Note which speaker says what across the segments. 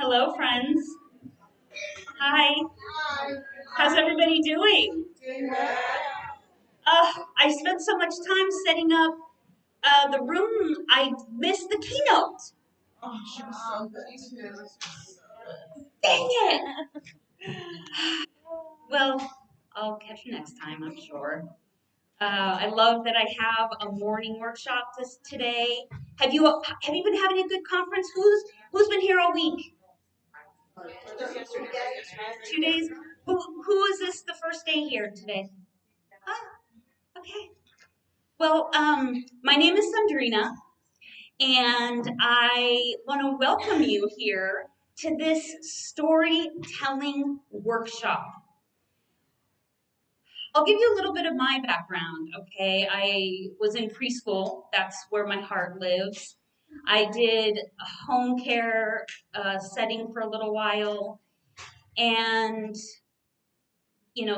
Speaker 1: Hello, friends. Hi. How's everybody doing? I spent so much time setting up the room, I missed the keynote. Dang it! Well, I'll catch you next time, I'm sure. I love that I have a morning workshop today. Have you been having a good conference? Who's been here all week? 2 days. Who is this the first day here today? Ah, okay. Well, my name is Sandrina, and I want to welcome you here to this storytelling workshop. I'll give you a little bit of my background, okay? I was in preschool, that's where my heart lives. I did a home care setting for a little while, and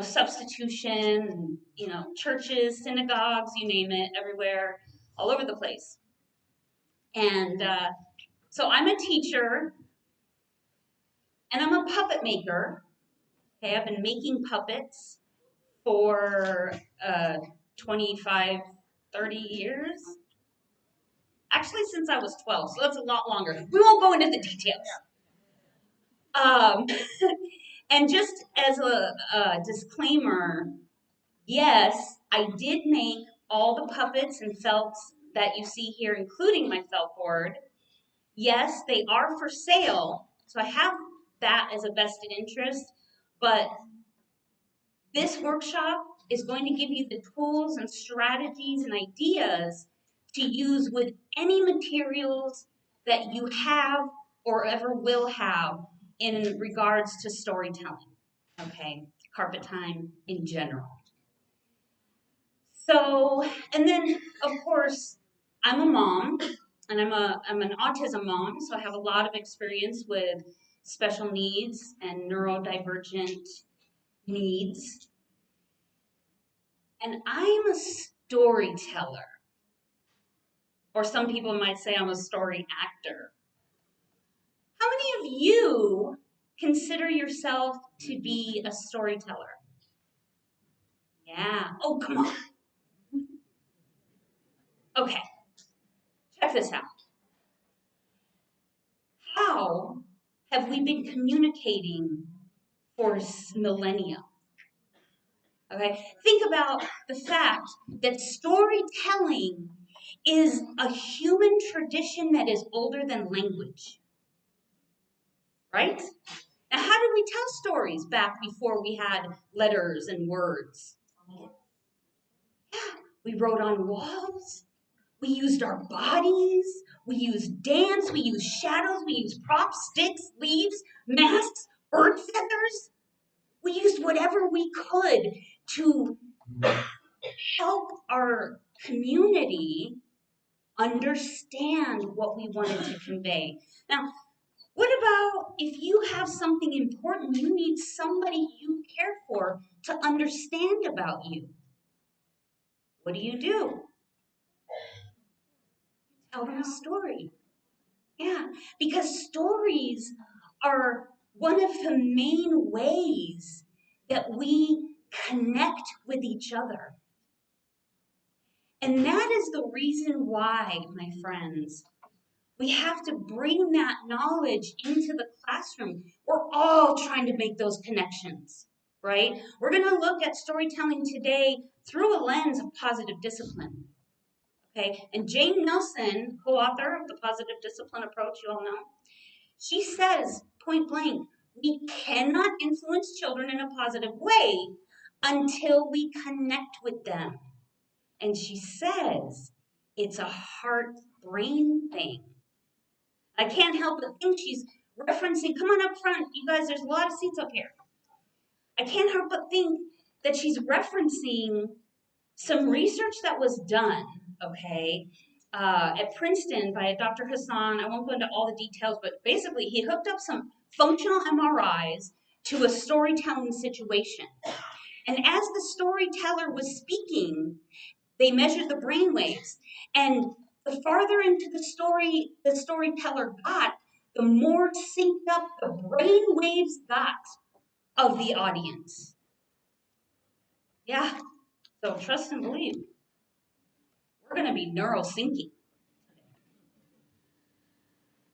Speaker 1: substitution, churches, synagogues, you name it, everywhere, all over the place. And so I'm a teacher and I'm a puppet maker. Okay, I've been making puppets for 25, 30 years. Actually, since I was 12, so that's a lot longer. We won't go into the details. Um, and just as a disclaimer, yes, I did make all the puppets and felts that you see here, including my felt board. Yes, they are for sale, so I have that as a vested interest, but this workshop is going to give you the tools and strategies and ideas to use with any materials that you have or ever will have in regards to storytelling, okay? Carpet time in general. So, and then of course, I'm a mom, and I'm an autism mom, so I have a lot of experience with special needs and neurodivergent needs. And I'm a storyteller, or some people might say I'm a story actor. How many of you consider yourself to be a storyteller? Yeah. Oh, come on. Okay, check this out. How have we been communicating for millennia? Okay, think about the fact that storytelling is a human tradition that is older than language, right? Now, how did we tell stories back before we had letters and words? Yeah, we wrote on walls. We used our bodies. We used dance. We used shadows. We used props, sticks, leaves, masks, bird feathers. We used whatever we could to help our community understand what we wanted to convey. Now, what about if you have something important you need somebody you care for to understand about you? What do? Tell them a story. Yeah, because stories are one of the main ways that we connect with each other. And that is the reason why, my friends, we have to bring that knowledge into the classroom. We're all trying to make those connections, right? We're going to look at storytelling today through a lens of positive discipline, okay? And Jane Nelson, co-author of the Positive Discipline Approach, you all know, she says point blank, we cannot influence children in a positive way until we connect with them. And she says it's a heart-brain thing. I can't help but think she's referencing, come on up front, you guys, there's a lot of seats up here. I can't help but think that she's referencing some research that was done, okay, at Princeton by Dr. Hassan. I won't go into all the details, but basically he hooked up some functional MRIs to a storytelling situation. And as the storyteller was speaking, they measured the brain waves. And the farther into the story the storyteller got, the more synced up the brain waves got of the audience. Yeah, so trust and believe. We're going to be neurosyncing.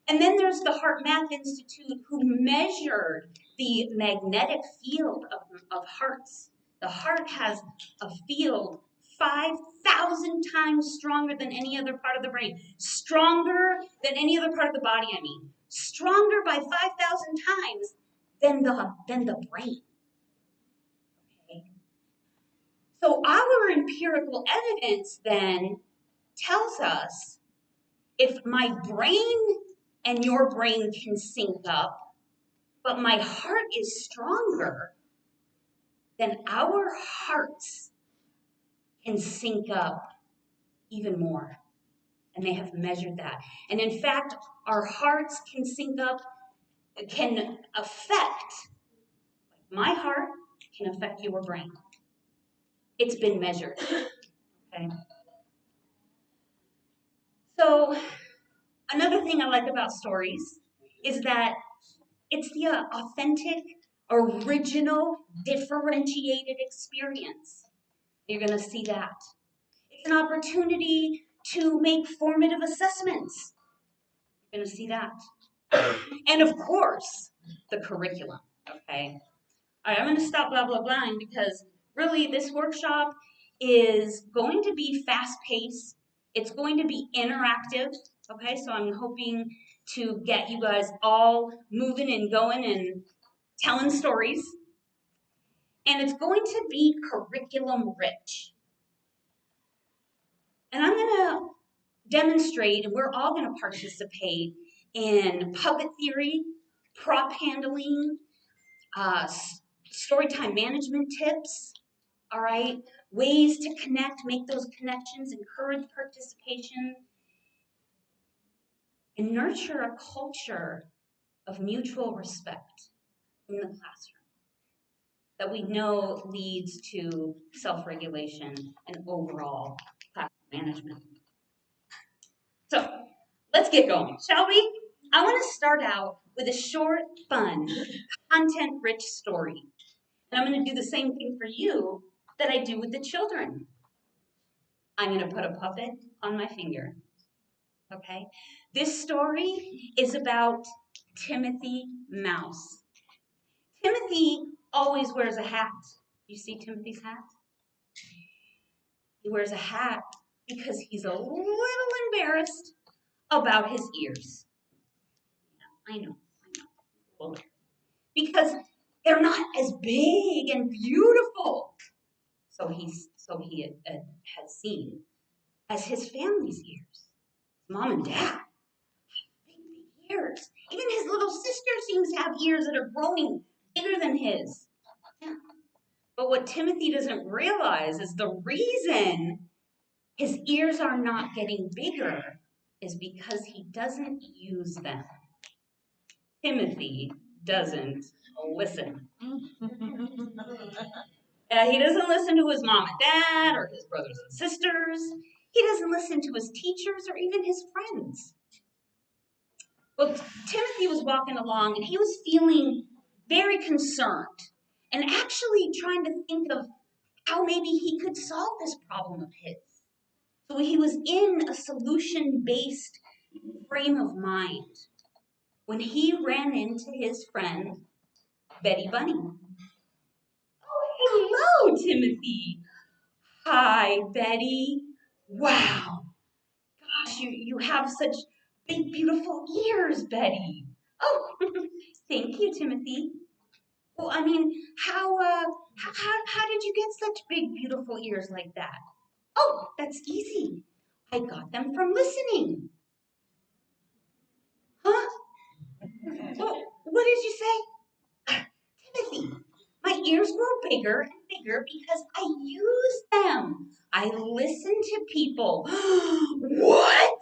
Speaker 1: And then there's the Heart Math Institute who measured the magnetic field of hearts. The heart has a field 5,000 times stronger than any other part of the brain. Stronger than any other part of the body, I mean. Stronger by 5,000 times than the brain. Okay? So our empirical evidence then tells us if my brain and your brain can sync up, but my heart is stronger, then our hearts can sync up even more. And they have measured that. And in fact, our hearts can sync up, can affect, my heart can affect your brain. It's been measured. Okay. So another thing I like about stories is that it's the authentic, original, differentiated experience. You're going to see that. It's an opportunity to make formative assessments. You're going to see that. And of course, the curriculum, okay? All right, I'm going to stop blah, blah, blahing because really this workshop is going to be fast-paced. It's going to be interactive, okay? So I'm hoping to get you guys all moving and going and telling stories. And it's going to be curriculum rich. And I'm going to demonstrate, and we're all going to participate in puppet theory, prop handling, story time management tips, all right? Ways to connect, make those connections, encourage participation, and nurture a culture of mutual respect in the classroom that we know leads to self-regulation and overall classroom management. So let's get going, shall we? I want to start out with a short, fun, content-rich story. And I'm going to do the same thing for you that I do with the children. I'm going to put a puppet on my finger, okay? This story is about Timothy Mouse. Timothy always wears a hat. You see Timothy's hat? He wears a hat because he's a little embarrassed about his ears. Yeah, I know. Well, because they're not as big and beautiful. So he has seen as his family's ears. Mom and dad, big ears. Even his little sister seems to have ears that are growing bigger than his. Yeah. But what Timothy doesn't realize is the reason his ears are not getting bigger is because he doesn't use them. Timothy doesn't listen. He doesn't listen to his mom and dad or his brothers and sisters. He doesn't listen to his teachers or even his friends. Well, Timothy was walking along and he was feeling very concerned and actually trying to think of how maybe he could solve this problem of his. So he was in a solution-based frame of mind when he ran into his friend, Betty Bunny. Oh, hello, Timothy. Hi, Betty. Wow. Gosh, you have such big, beautiful ears, Betty. Oh, thank you, Timothy. Well, I mean, how did you get such big, beautiful ears like that? Oh, that's easy. I got them from listening. Huh? What did you say? Timothy, my ears grow bigger and bigger because I use them. I listen to people. What?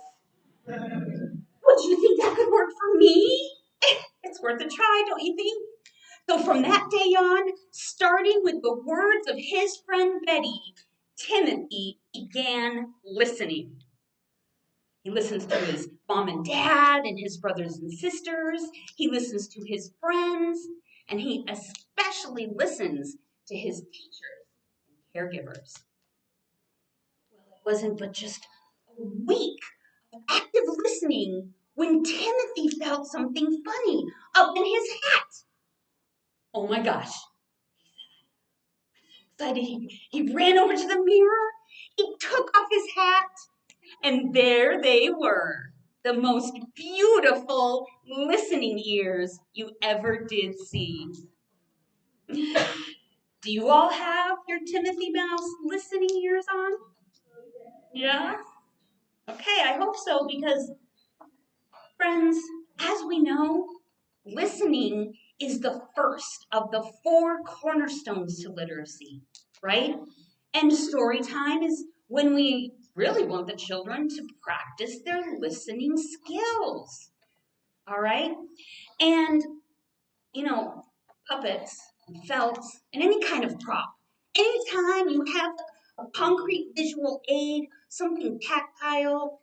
Speaker 1: Would you think that could work for me? It's worth a try, don't you think? So from that day on, starting with the words of his friend Betty, Timothy began listening. He listens to his mom and dad and his brothers and sisters. He listens to his friends, and he especially listens to his teachers and caregivers. Well, it wasn't but just a week of active listening when Timothy felt something funny up in his hat. Oh my gosh. Excited, he ran over to the mirror. He took off his hat, and there they were, the most beautiful listening ears you ever did see. Do you all have your Timothy Mouse listening ears on? Yeah? Okay, I hope so, because, friends, as we know, listening is the first of the 4 cornerstones to literacy, right? And story time is when we really want the children to practice their listening skills. All right? And, you know, puppets, and felt, and any kind of prop. Anytime you have a concrete visual aid, something tactile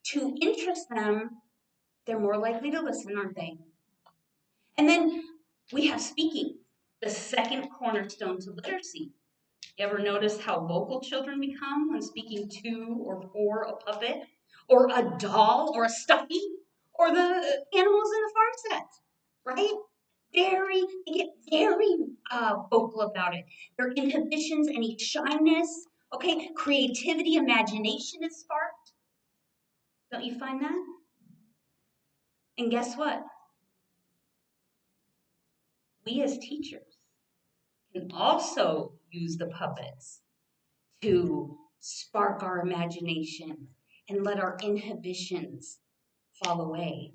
Speaker 1: to interest them, they're more likely to listen, aren't they? And then we have speaking, the second cornerstone to literacy. You ever notice how vocal children become when speaking to or for a puppet, or a doll, or a stuffy, or the animals in the farm set, right? They get very vocal about it. Their inhibitions, any shyness, okay, creativity, imagination is sparked. Don't you find that? And guess what? We as teachers can also use the puppets to spark our imagination and let our inhibitions fall away.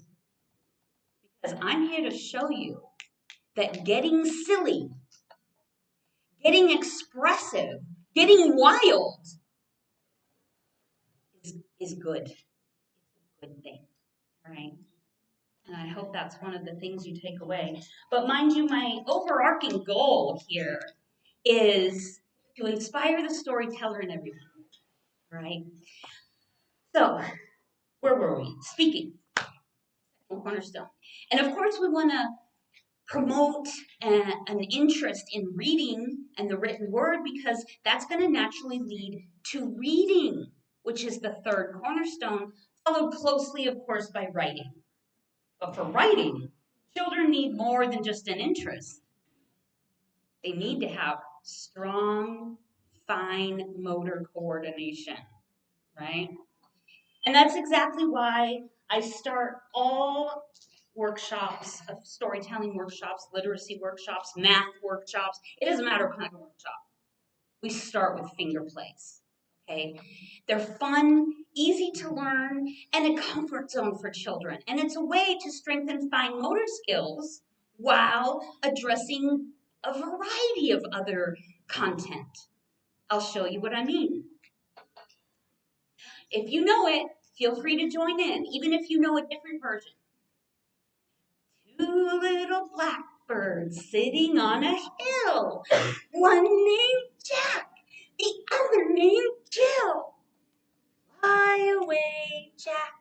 Speaker 1: Because I'm here to show you that getting silly, getting expressive, getting wild is good. It's a good thing, right? And I hope that's one of the things you take away. But mind you, my overarching goal here is to inspire the storyteller in everyone, right? So, where were we? Speaking, cornerstone. And of course, we want to promote an interest in reading and the written word because that's going to naturally lead to reading, which is the third cornerstone, followed closely, of course, by writing. But for writing, children need more than just an interest. They need to have strong, fine motor coordination, right? And that's exactly why I start all workshops, storytelling workshops, literacy workshops, math workshops. It doesn't matter what kind of workshop. We start with finger plays. Okay? They're fun, easy to learn, and a comfort zone for children. And it's a way to strengthen fine motor skills while addressing a variety of other content. I'll show you what I mean. If you know it, feel free to join in, even if you know a different version. 2 little blackbirds sitting on a hill. One named Jack, the other named Jill. Fly away, Jack.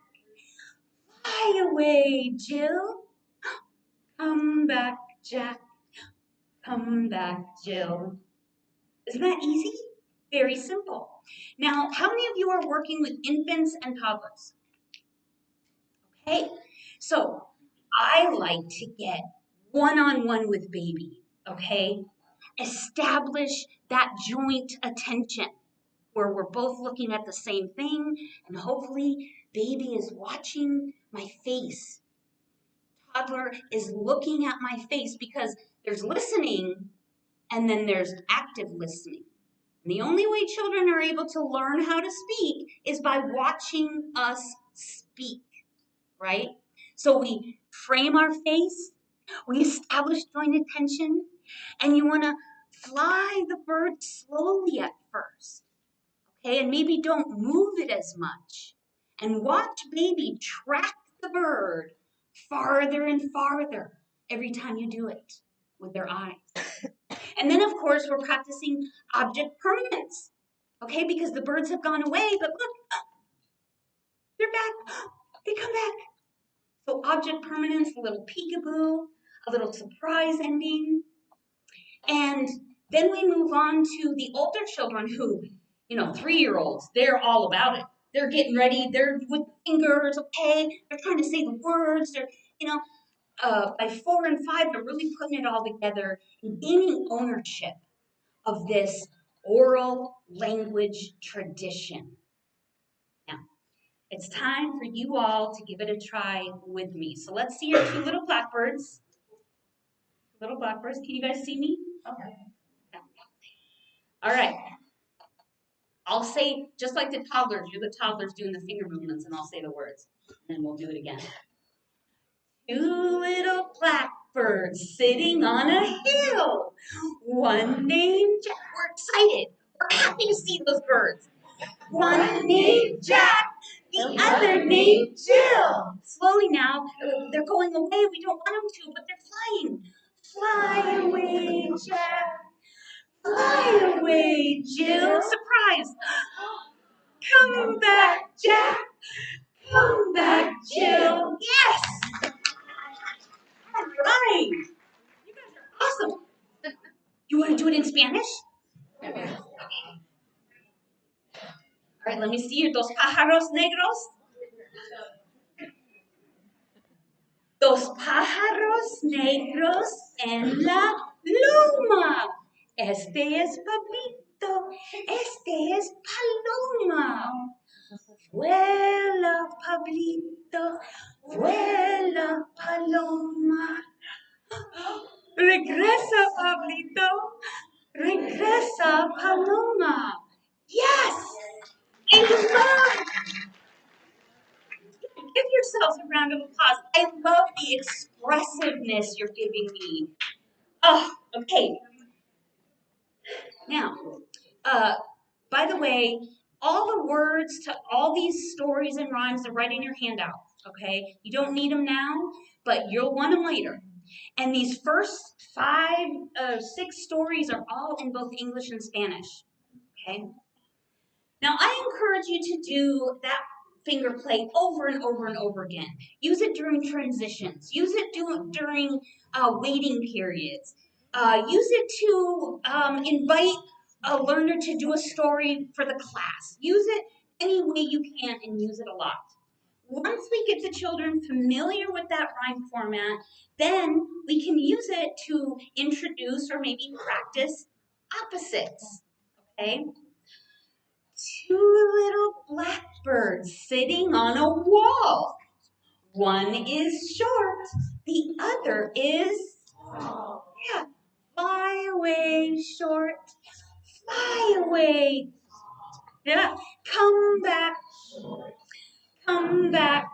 Speaker 1: Fly away, Jill. Come back, Jack. Come back, Jill. Isn't that easy? Very simple. Now, how many of you are working with infants and toddlers? Okay, so I like to get one-on-one with baby, okay? Establish that joint attention where we're both looking at the same thing and hopefully baby is watching my face. Toddler is looking at my face because there's listening and then there's active listening. And the only way children are able to learn how to speak is by watching us speak, right? So we frame our face, we establish joint attention, and you want to fly the bird slowly at first, okay? And maybe don't move it as much. And watch baby track the bird farther and farther every time you do it with their eyes. And then, of course, we're practicing object permanence, okay? Because the birds have gone away, but look, they're back. They come back. So object permanence, a little peekaboo, a little surprise ending. And then we move on to the older children who, 3-year-olds, they're all about it. They're getting ready. They're with fingers, okay? They're trying to say the words. They're, by 4 and 5, they're really putting it all together and gaining ownership of this oral language tradition. Now, it's time for you all to give it a try with me. So let's see your 2 little blackbirds. Little blackbirds, can you guys see me? Okay. All right. I'll say, just like the toddlers, you're the toddlers doing the finger movements, and I'll say the words. And then we'll do it again. 2 little blackbirds sitting on a hill. One named Jack. We're excited. We're happy to see those birds. One named Jack, the other named Jill. Slowly now, they're going away. We don't want them to, but they're flying. Fly away, Jack. Fly away, Jill. Surprise. Come back, Jack. Come back, Jill. Yes. All right. You guys are awesome. You want to do it in Spanish? Okay. All right, let me see your dos pájaros negros. Dos pájaros negros en la loma. Este es Pablito. Este es Paloma. Vuela, Pablito. Vuela, Paloma. Regresa, Pablito. Regresa, Paloma. Yes! I love, give yourselves a round of applause. I love the expressiveness you're giving me. Oh, okay. Now, by the way, all the words to all these stories and rhymes are right in your handout, okay? You don't need them now, but you'll want them later. And these first 6 stories are all in both English and Spanish, okay? Now, I encourage you to do that finger play over and over and over again. Use it during transitions. Use it during waiting periods. Use it to invite a learner to do a story for the class. Use it any way you can and use it a lot. Once we get the children familiar with that rhyme format, then we can use it to introduce or maybe practice opposites, okay? 2 little blackbirds sitting on a wall. One is short, the other is tall. Yeah, fly away, short, fly away. Yeah, come back, come back.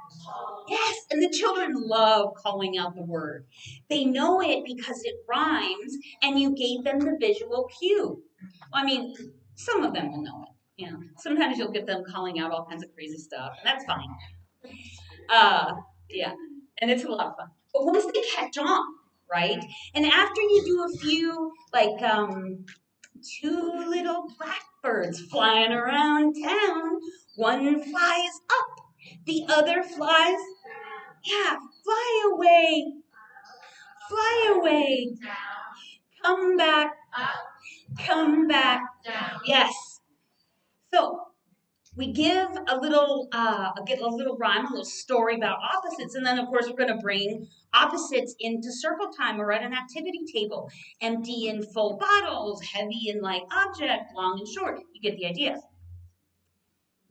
Speaker 1: Yes, and the children love calling out the word. They know it because it rhymes and you gave them the visual cue. I mean, some of them will know it. Sometimes you'll get them calling out all kinds of crazy stuff. And that's fine. Yeah, and it's a lot of fun. But once they catch on, right? And after you do a few, like 2 little blackbirds flying around town, one flies up, the other flies, yeah, fly away, come back, come back. Yes. So we give a little rhyme, a little story about opposites, and then of course we're going to bring opposites into circle time or at an activity table. Empty and full bottles, heavy and light object, long and short. You get the idea.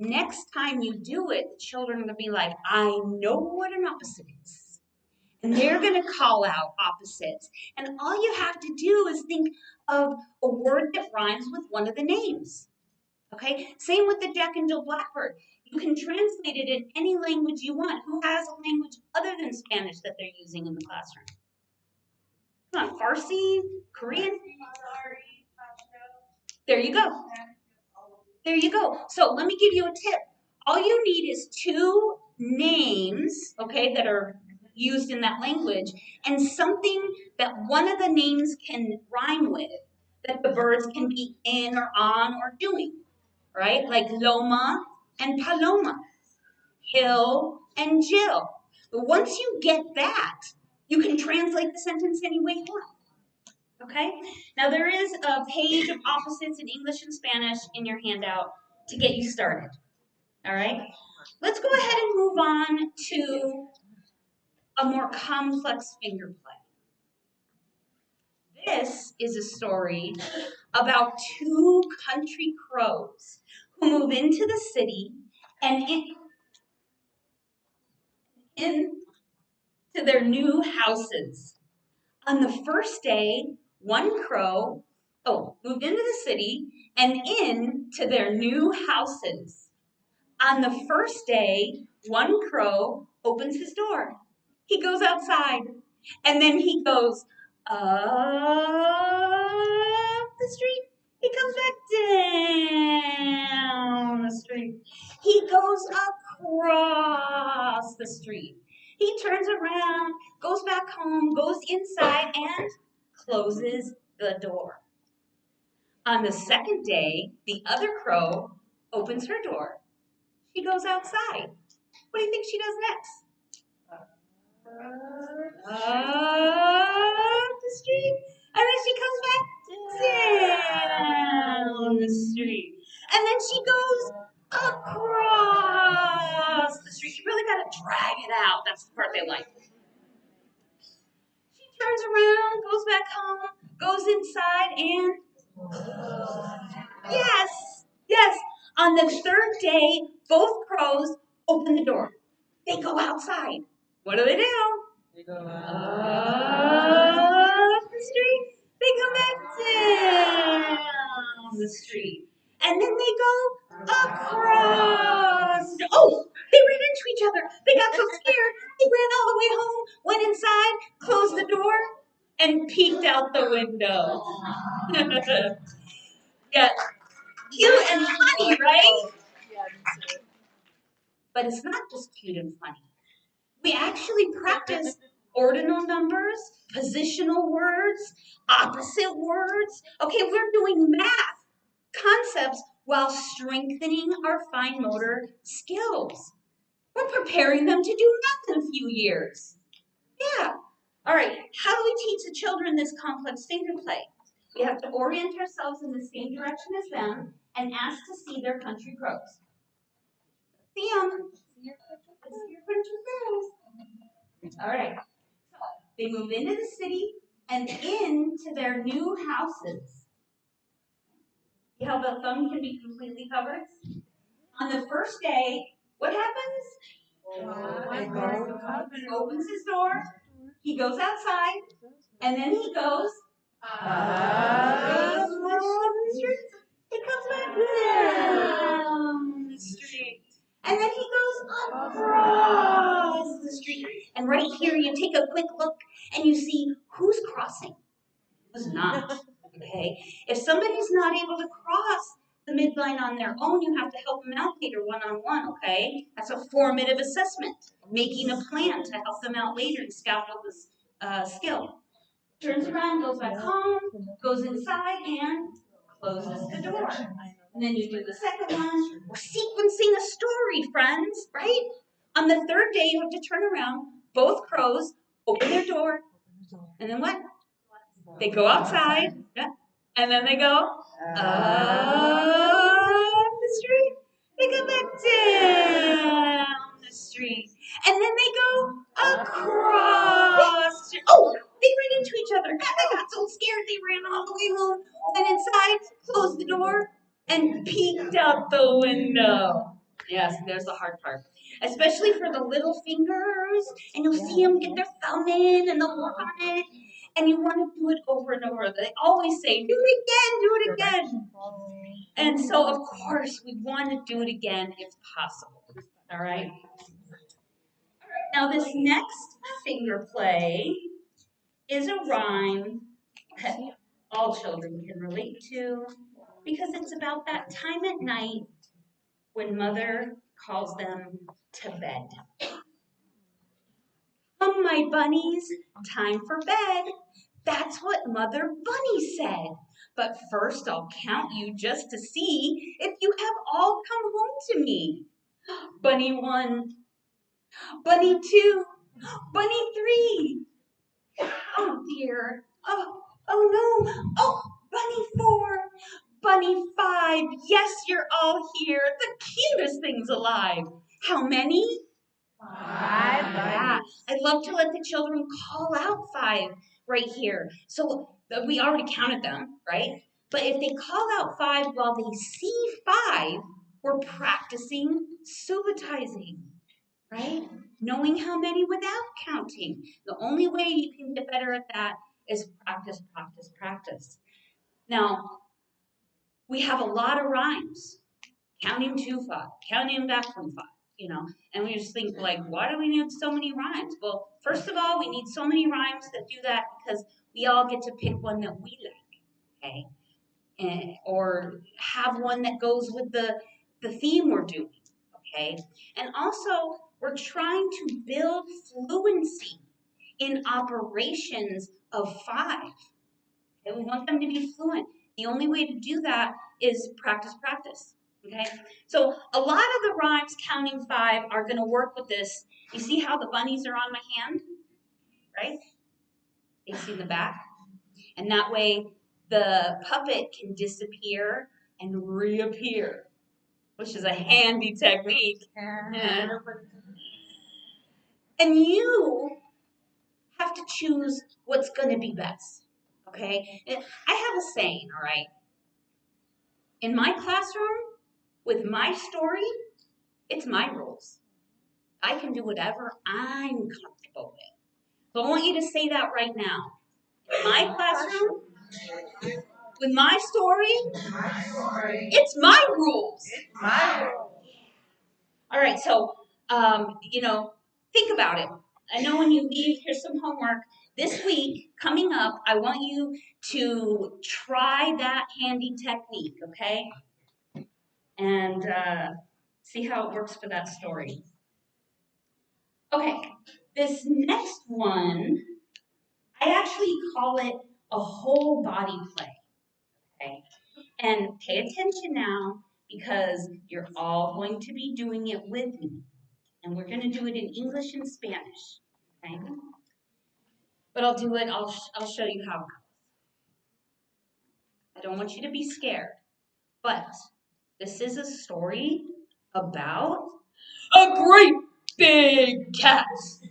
Speaker 1: Next time you do it, the children are going to be like, I know what an opposite is. And they're going to call out opposites. And all you have to do is think of a word that rhymes with one of the names. Okay, same with the Jack and Jill Blackbird. You can translate it in any language you want. Who has a language other than Spanish that they're using in the classroom? Come on, Farsi, Korean? There you go. There you go. So let me give you a tip. All you need is 2 names, okay, that are used in that language, and something that one of the names can rhyme with, that the birds can be in or on or doing. Right? Like Loma and Paloma. Hill and Jill. But once you get that, you can translate the sentence any way you want. Okay? Now there is a page of opposites in English and Spanish in your handout to get you started. All right? Let's go ahead and move on to a more complex finger play. This is a story about two country crows who move into the city and into their new houses. On the first day, one crow moved into the city and into their new houses. On the first day, one crow opens his door. He goes outside, and then he goes up the street. He comes back down the street. He goes across the street. He turns around, goes back home, goes inside, and closes the door. On the second day, the other crow opens her door. She goes outside. What do you think she does next? Up the street, and then she comes back down the street, and then she goes across the street. You really got to drag it out. That's the part they like. She turns around, goes back home, goes inside, and yes. On the third day, both crows open the door. They go outside. What do? They go up the street. They come back down the street. And then they go across. Oh, they ran into each other. They got so scared. They ran all the way home, went inside, closed the door, and peeked out the window. Yeah, cute and funny, right? But it's not just cute and funny. We actually practice ordinal numbers, positional words, opposite words. Okay, we're doing math concepts while strengthening our fine motor skills. We're preparing them to do math in a few years. Yeah. All right, how do we teach the children this complex finger play? We have to orient ourselves in the same direction as them and ask to see their country crows. See them. Let's see your country crows. All right. So they move into the city and into their new houses. See how the thumb can be completely covered? On the first day, what happens? He opens his door, he goes outside, and then he goes up the street. He comes back down the street. And then he goes across the street. And right here, you take a quick look and you see who's crossing, who's not. Okay? If somebody's not able to cross the midline on their own, you have to help them out later one-on-one, okay? That's a formative assessment, making a plan to help them out later and scaffold this skill. Turns around, goes back home, goes inside, and closes the door. And then you do the second one. We're sequencing a story, friends, right? On the third day, you have to turn around. Both crows open their door. And then what? They go outside. Yeah. And then they go up the street. They go back down the street. And then they go across. Oh, they ran into each other. They got so scared they ran all the way home. Went inside, closed the door, and peeked out the window. Yes, there's the hard part. Especially for the little fingers. And you'll see them get their thumb in and they'll work on it. And you want to do it over and over. They always say, do it again. And so, of course, we want to do it again if possible. All right? Now, this next finger play is a rhyme that all children can relate to because it's about that time at night when mother calls them to bed. Come, my bunnies, time for bed. That's what Mother Bunny said. But first I'll count you just to see if you have all come home to me. Bunny 1, Bunny 2, Bunny 3. Oh dear. Oh no. Oh, Bunny 4, Bunny 5. Yes, you're all here. The cutest things alive. How many?
Speaker 2: 5
Speaker 1: Yeah,
Speaker 2: bunnies.
Speaker 1: I'd love to let the children call out 5 right here. So we already counted them, right? But if they call out 5 while they see 5, we're practicing subitizing, right? Knowing how many without counting. The only way you can get better at that is practice, practice, practice. Now, we have a lot of rhymes. Counting to 5, counting back from 5, and we just think like, why do we need so many rhymes? Well, first of all, we need so many rhymes that do that because we all get to pick one that we like, okay? Or have one that goes with the theme we're doing, okay? And also, we're trying to build fluency in operations of 5. Okay? We want them to be fluent. The only way to do that is practice, practice. Okay? So a lot of the rhymes counting 5 are going to work with this. You see how the bunnies are on my hand, right? Facing the back. And that way the puppet can disappear and reappear, which is a handy technique. Yeah. And you have to choose what's going to be best. Okay? I have a saying, all right? In my classroom, with my story, it's my rules. I can do whatever I'm comfortable with. So I want you to say that right now. In my classroom, with my story, it's my rules. All right, so, think about it. I know when you leave, here's some homework. This week, coming up, I want you to try that handy technique, okay? And see how it works for that story. Okay, this next one, I actually call it a whole body play. Okay, and pay attention now because you're all going to be doing it with me. And we're going to do it in English and Spanish. Okay, but I'll do it, I'll show you how it goes. I don't want you to be scared, but this is a story about a great big cat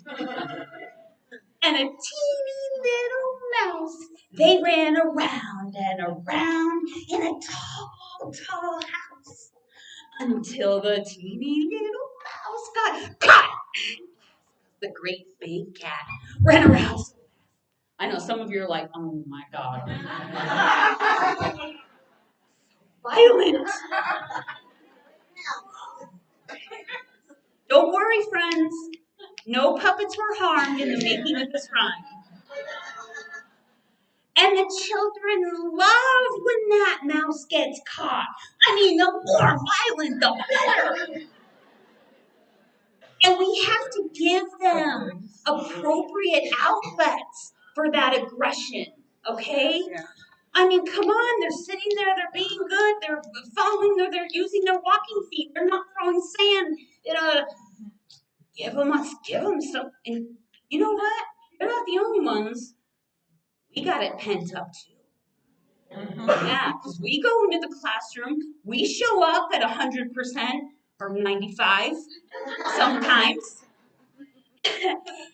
Speaker 1: and a teeny little mouse. They ran around and around in a tall, tall house until the teeny little mouse got caught. The great big cat ran around. I know some of you are like, oh my God. Violent. Don't worry, friends. No puppets were harmed in the making of this rhyme. And the children love when that mouse gets caught. I mean, the more violent, the better. And we have to give them appropriate outlets for that aggression, okay? Yeah. I mean, come on, they're sitting there, they're being good, they're following, they're using their walking feet, they're not throwing sand. Give them some. And you know what? They're not the only ones. We got it pent up too. Yeah, because we go into the classroom, we show up at 100% or 95 sometimes,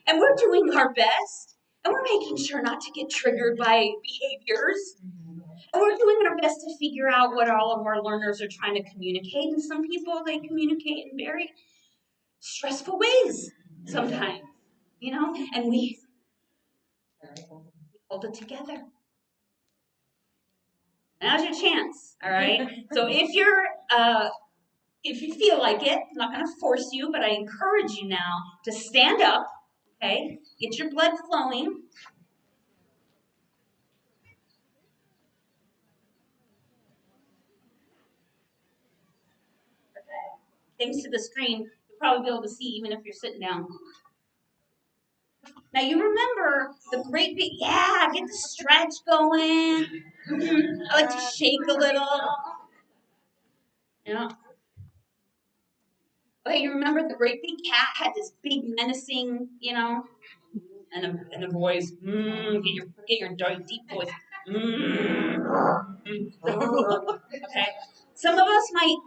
Speaker 1: and we're doing our best, and we're making sure not to get triggered by behaviors, and we're doing our best to figure out what all of our learners are trying to communicate, and some people, they communicate in very stressful ways sometimes, and we hold it together. Now's your chance, all right? So if you feel like it, I'm not going to force you, but I encourage you now to stand up, okay? Get your blood flowing. Thanks to the screen, you'll probably be able to see even if you're sitting down. Now you remember the great big, yeah, get the stretch going. I like to shake a little. Yeah. Okay, you remember the great big cat had this big menacing, and a voice. Get your dark deep voice. Okay. Some of us might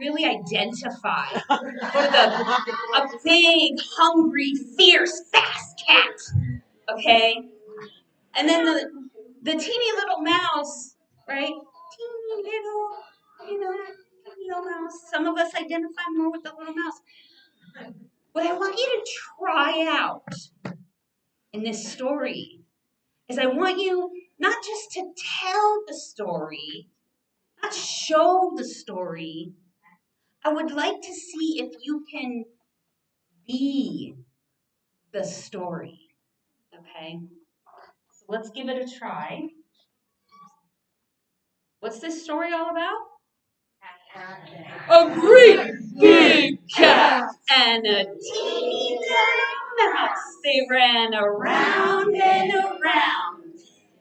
Speaker 1: really identify with a big, hungry, fierce, fast cat. Okay. And then the teeny little mouse, right? Teeny little mouse. Some of us identify more with the little mouse. What I want you to try out in this story is I want you not just to tell the story, not show the story. I would like to see if you can be the story. Okay? So let's give it a try. What's this story all about? A great big cat and a teeny little mouse. They ran around and around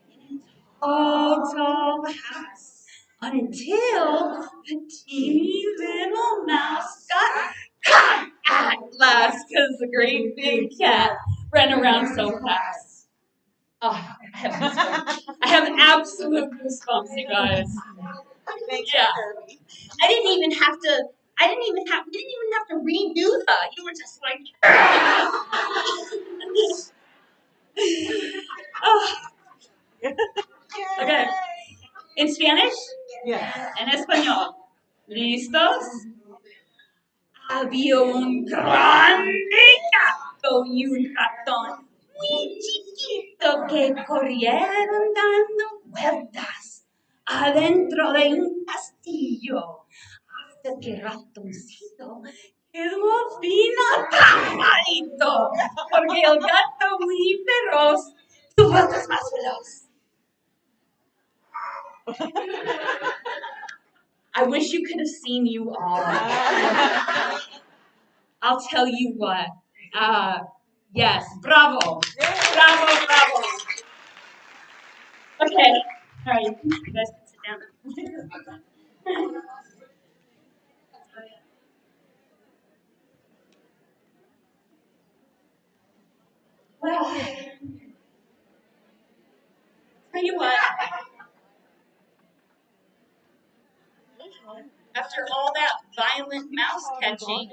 Speaker 1: in a tall house until the teeny little mouse got caught at last because the great big cat ran around so fast. Oh, I have absolute goosebumps, you guys. Yeah. I didn't even have to. We didn't even have to redo that. You were just like. Oh, okay. In Spanish?
Speaker 2: Yes.
Speaker 1: En español. ¿Listos? Había un grande gato y un ratón muy chiquito que corrieron dando vueltas adentro de un castillo. Hasta que ratoncito quedó bien atrapadito, porque el gato muy feroz tuvo vueltas más veloz. I wish you could have seen you all. I'll tell you what. Yes, bravo. Bravo, bravo. Okay. All right, you guys can sit down. Well, tell you what. After all that violent mouse catching,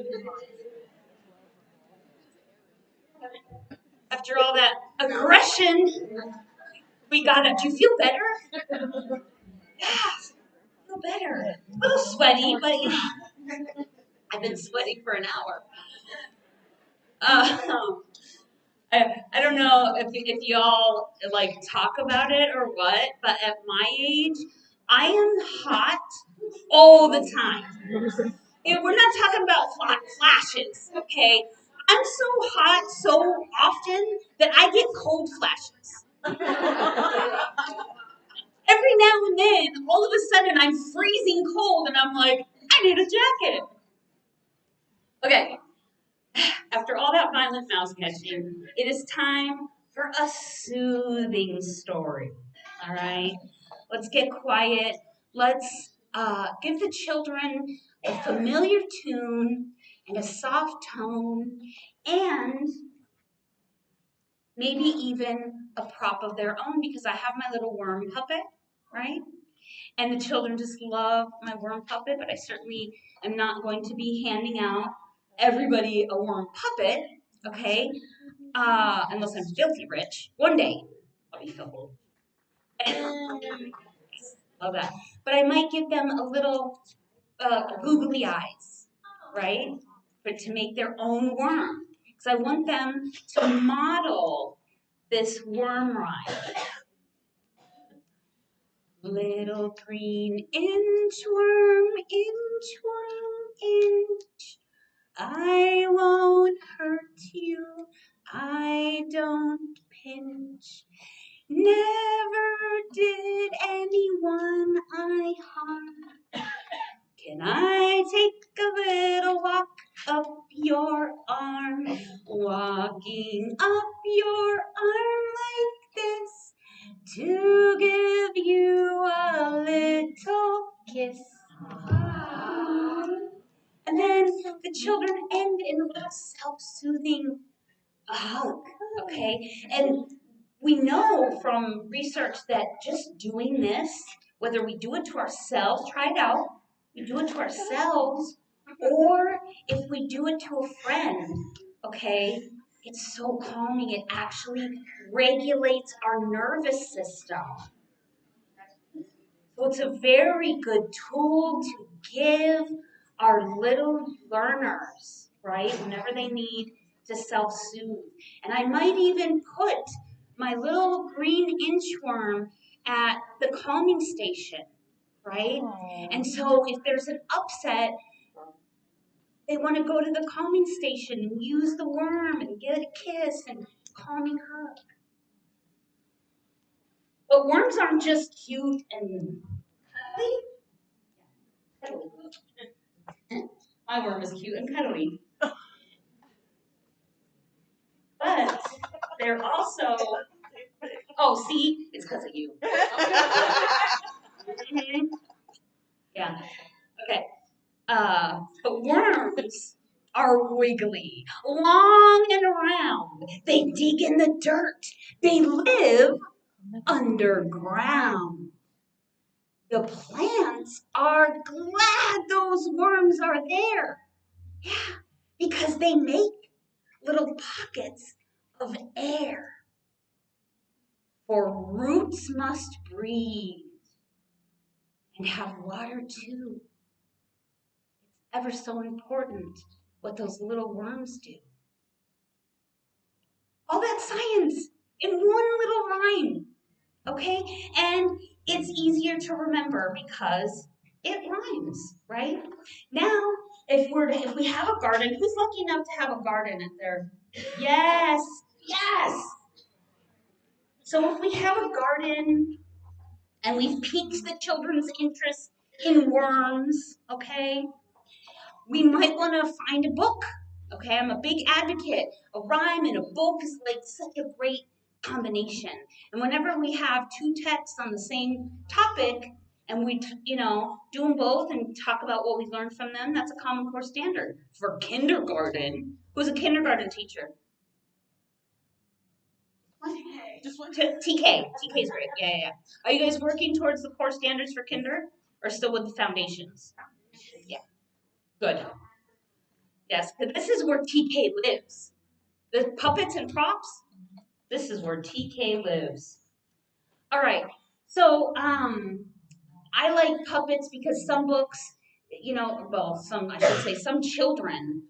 Speaker 1: after all that aggression, we got it. Do you feel better? Yeah, I feel better. A little sweaty, but I've been sweating for an hour. Uh, I don't know if y'all like talk about it or what, but at my age, I am hot all the time. And we're not talking about flashes, okay? I'm so hot so often that I get cold flashes. Every now and then, all of a sudden, I'm freezing cold, and I'm like, I need a jacket. Okay, after all that violent mouse catching, it is time for a soothing story. All right, let's get quiet. Let's give the children a familiar tune and a soft tone, and maybe even a prop of their own because I have my little worm puppet, right? And the children just love my worm puppet, but I certainly am not going to be handing out everybody a worm puppet, okay? Unless I'm filthy rich. One day I'll be filthy. Love that. But I might give them a little googly eyes, right? To make their own worm. Because I want them to model this worm rhyme. Little green inchworm, inch. I won't hurt you, I don't pinch. Never did anyone I harm. Can I take a little walk up your arm? Walking up your arm like this to give you a little kiss. And And then the children end in a little self-soothing hug, okay? And we know from research that just doing this, whether we do it to ourselves, try it out, we do it to ourselves, or if we do it to a friend, okay, it's so calming. It actually regulates our nervous system. So it's a very good tool to give our little learners, right, whenever they need to self-soothe. And I might even put my little green inchworm at the calming station, right? And so if there's an upset, they want to go to the calming station and use the worm and get a kiss and calming hug. But worms aren't just cute and cuddly. My worm is cute and cuddly. But they're also, oh, see, it's because of you. Mhm. Yeah, okay. But worms are wiggly, long and round. They dig in the dirt. They live underground. The plants are glad those worms are there. Yeah, because they make little pockets of air. For roots must breathe and have water too. It's ever so important what those little worms do. All that science in one little rhyme, okay? And it's easier to remember because it rhymes, right? Now, if we have a garden, who's lucky enough to have a garden at their, yes, yes. So if we have a garden and we've piqued the children's interest in worms, okay, we might want to find a book. Okay, I'm a big advocate. A rhyme and a book is like such a great combination. And whenever we have two texts on the same topic and we, do them both and talk about what we learned from them, that's a Common Core standard. For kindergarten, who's a kindergarten teacher?
Speaker 2: Just one.
Speaker 1: TK. TK is great. Yeah. Are you guys working towards the core standards for kinder or still with the foundations? Yeah. Good. Yes, because this is where TK lives. The puppets and props, this is where TK lives. All right. So I like puppets because some books, I should say some children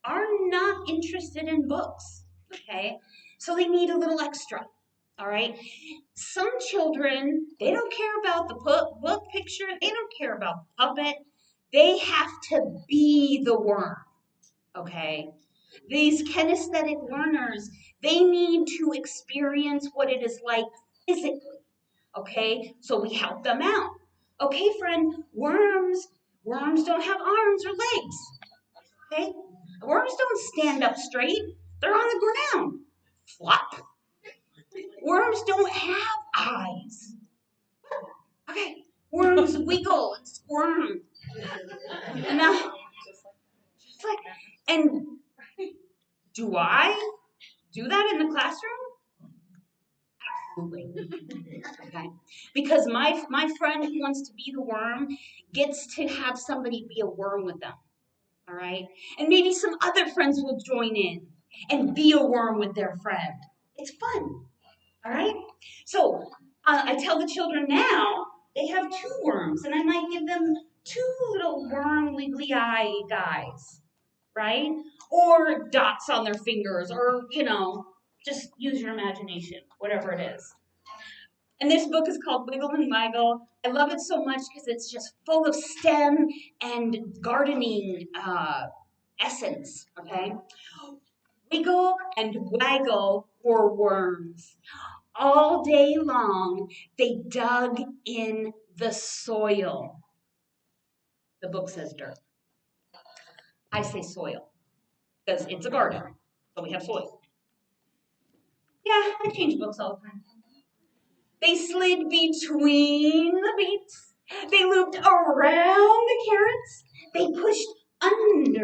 Speaker 1: are not interested in books. Okay. So they need a little extra. All right. Some children, they don't care about the book picture. They don't care about the puppet. They have to be the worm. Okay. These kinesthetic learners, they need to experience what it is like physically. Okay. So we help them out. Okay, friend, worms don't have arms or legs. Okay. Worms don't stand up straight. They're on the ground. Flop. Worms don't have eyes. Okay, worms wiggle and squirm. And now, just like, and do I do that in the classroom? Absolutely. Okay, because my friend who wants to be the worm gets to have somebody be a worm with them. All right, and maybe some other friends will join in and be a worm with their friend. It's fun. All right, so I tell the children now they have two worms, and I might give them two little worm wiggly eye guys, right? Or dots on their fingers, or just use your imagination, whatever it is. And this book is called Wiggle and Waggle. I love it so much because it's just full of STEM and gardening essence. Okay, wiggle and waggle were worms. All day long, they dug in the soil. The book says dirt. I say soil because it's a garden, so we have soil. Yeah, I change books all the time. They slid between the beets. They looped around the carrots. They pushed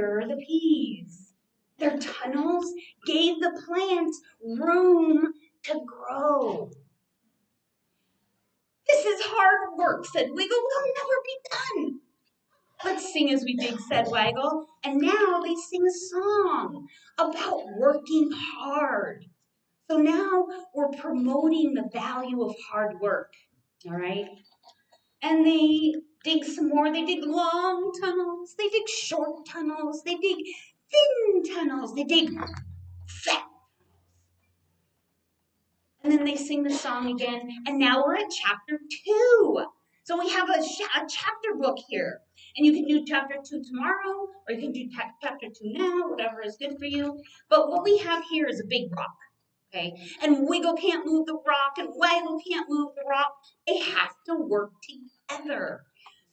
Speaker 1: water the peas. Their tunnels gave the plants room to grow. This is hard work, said Wiggle. We'll never be done. Let's sing as we dig, said Waggle. And now they sing a song about working hard. So now we're promoting the value of hard work, all right? And they dig some more. They dig long tunnels. They dig short tunnels. They dig thin tunnels. They dig fat. And then they sing the song again. And now we're at chapter 2. So we have a chapter book here. And you can do chapter 2 tomorrow, or you can do chapter 2 now, whatever is good for you. But what we have here is a big rock. Okay? And Wiggle can't move the rock, and Waggle can't move the rock. They have to work together.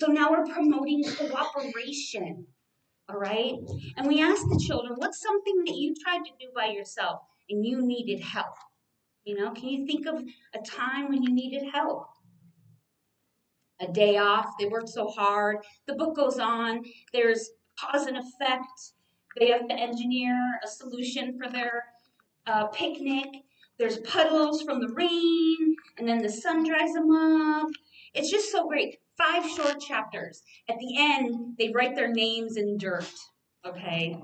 Speaker 1: So now we're promoting cooperation. All right? And we asked the children, what's something that you tried to do by yourself and you needed help? You know, can you think of a time when you needed help? A day off, they worked so hard. The book goes on. There's cause and effect. They have to engineer a solution for their picnic. There's puddles from the rain, and then the sun dries them up. It's just so great. 5 short chapters. At the end, they write their names in dirt. Okay,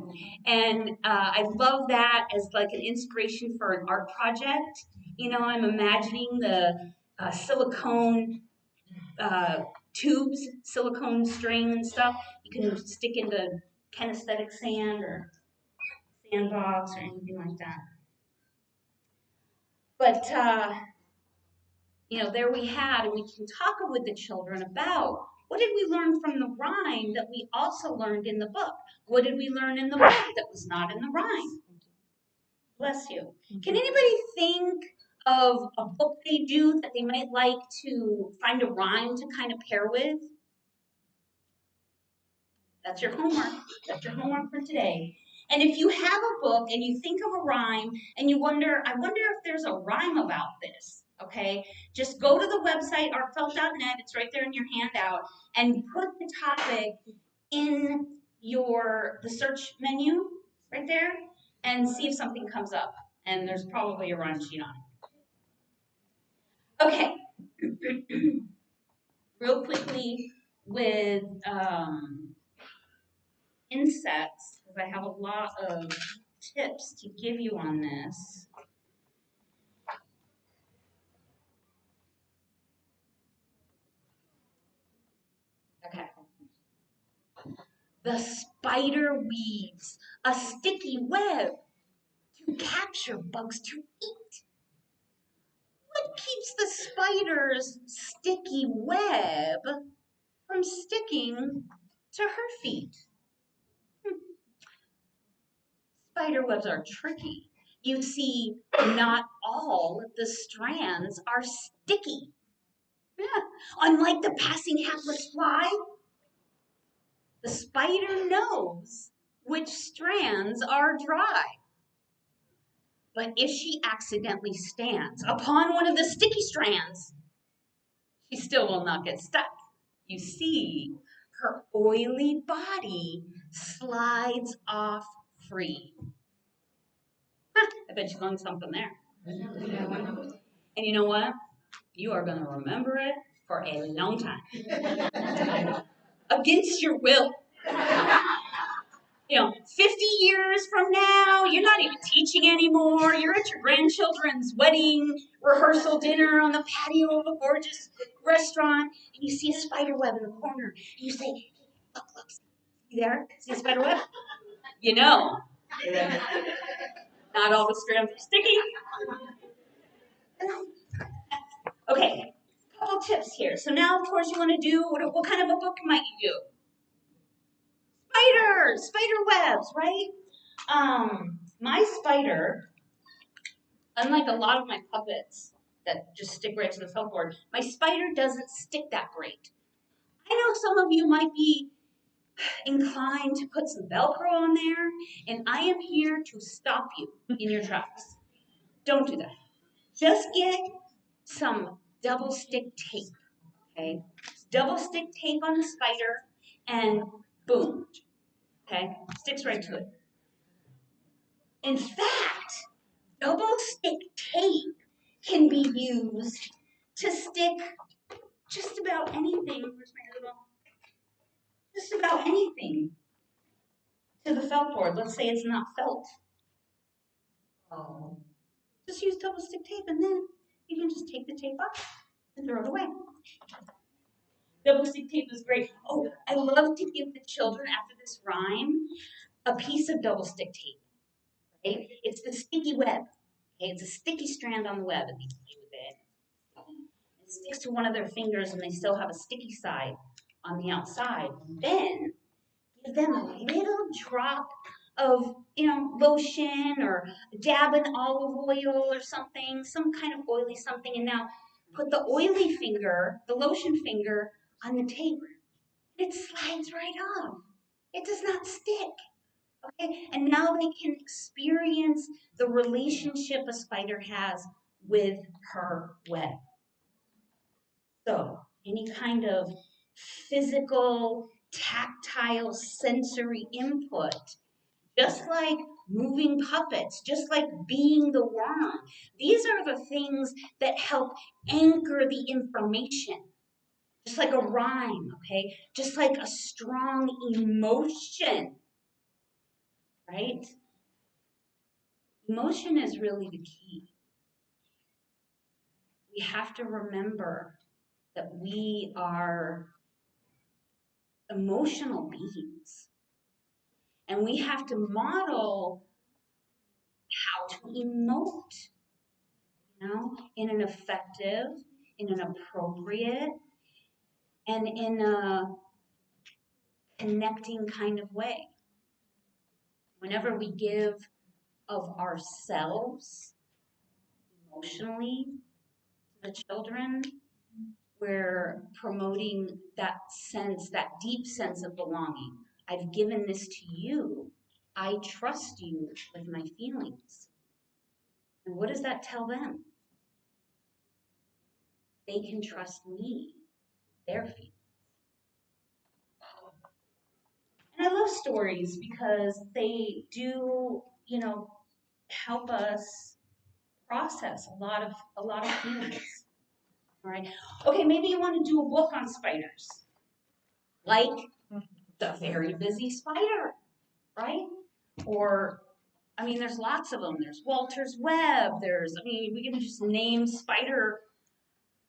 Speaker 1: and I love that as like an inspiration for an art project. You know, I'm imagining the silicone tubes, silicone string and stuff. You can stick into kinesthetic sand or sandbox or anything like that. But, there we had, and we can talk with the children about what did we learn from the rhyme that we also learned in the book? What did we learn in the book that was not in the rhyme? Bless you. Can anybody think of a book they do that they might like to find a rhyme to kind of pair with? That's your homework. That's your homework for today. And if you have a book and you think of a rhyme and you wonder, I wonder if there's a rhyme about this, okay? Just go to the website, artfelt.net, it's right there in your handout, and put the topic in the search menu right there and see if something comes up. And there's probably a rhyme sheet on it. Okay. Real quickly with insects, because I have a lot of tips to give you on this. Okay. The spider weaves a sticky web to capture bugs to eat. What keeps the spider's sticky web from sticking to her feet? Spider webs are tricky. You see, not all the strands are sticky. Yeah. Unlike the passing hapless fly, the spider knows which strands are dry. But if she accidentally stands upon one of the sticky strands, she still will not get stuck. You see, her oily body slides off free. I bet you learned something there. And you know what? You are going to remember it for a long time. Against your will. 50 years from now, you're not even teaching anymore. You're at your grandchildren's wedding rehearsal dinner on the patio of a gorgeous restaurant, and you see a spider web in the corner. And you say, look, see there? See a spider web? You know. Not all the strands are sticky. Okay, couple tips here. So now, of course, you want to do, what kind of a book might you do? Spider webs, right? My spider, unlike a lot of my puppets that just stick right to the felt board, my spider doesn't stick that great. I know some of you might be inclined to put some Velcro on there, and I am here to stop you in your tracks. Don't do that. Just get some double stick tape, okay? Double stick tape on the spider, and boom, Okay? Sticks right to it. In fact, double stick tape can be used to stick just about anything. Where's my little? Just about anything to the felt board. Let's say it's not felt. Oh. Just use double stick tape and then you can just take the tape off and throw it away. Double stick tape is great. Oh, I love to give the children after this rhyme a piece of double stick tape. Right? It's the sticky web. Okay, it's a sticky strand on the web, and they play with it. It sticks to one of their fingers, and they still have a sticky side on the outside. And then give them a little drop of, lotion or dab in olive oil or something, some kind of oily something, and now put the oily finger, the lotion finger, on the tape. It slides right off. It does not stick. Okay, and now they can experience the relationship a spider has with her web. So, any kind of physical, tactile, sensory input, just like moving puppets, just like being the worm, these are the things that help anchor the information. Just like a rhyme, okay? Just like a strong emotion, right? Emotion is really the key. We have to remember that we are emotional beings. And we have to model how to emote, in an effective, in an appropriate, and in a connecting kind of way. Whenever we give of ourselves emotionally to the children, we're promoting that sense, that deep sense of belonging. I've given this to you. I trust you with my feelings. And what does that tell them? They can trust me, their feelings. And I love stories because they do, help us process a lot of feelings. All right. Okay, maybe you want to do a book on spiders, like The Very Busy Spider, right? Or, there's lots of them. There's Walter's Web. We can just name spider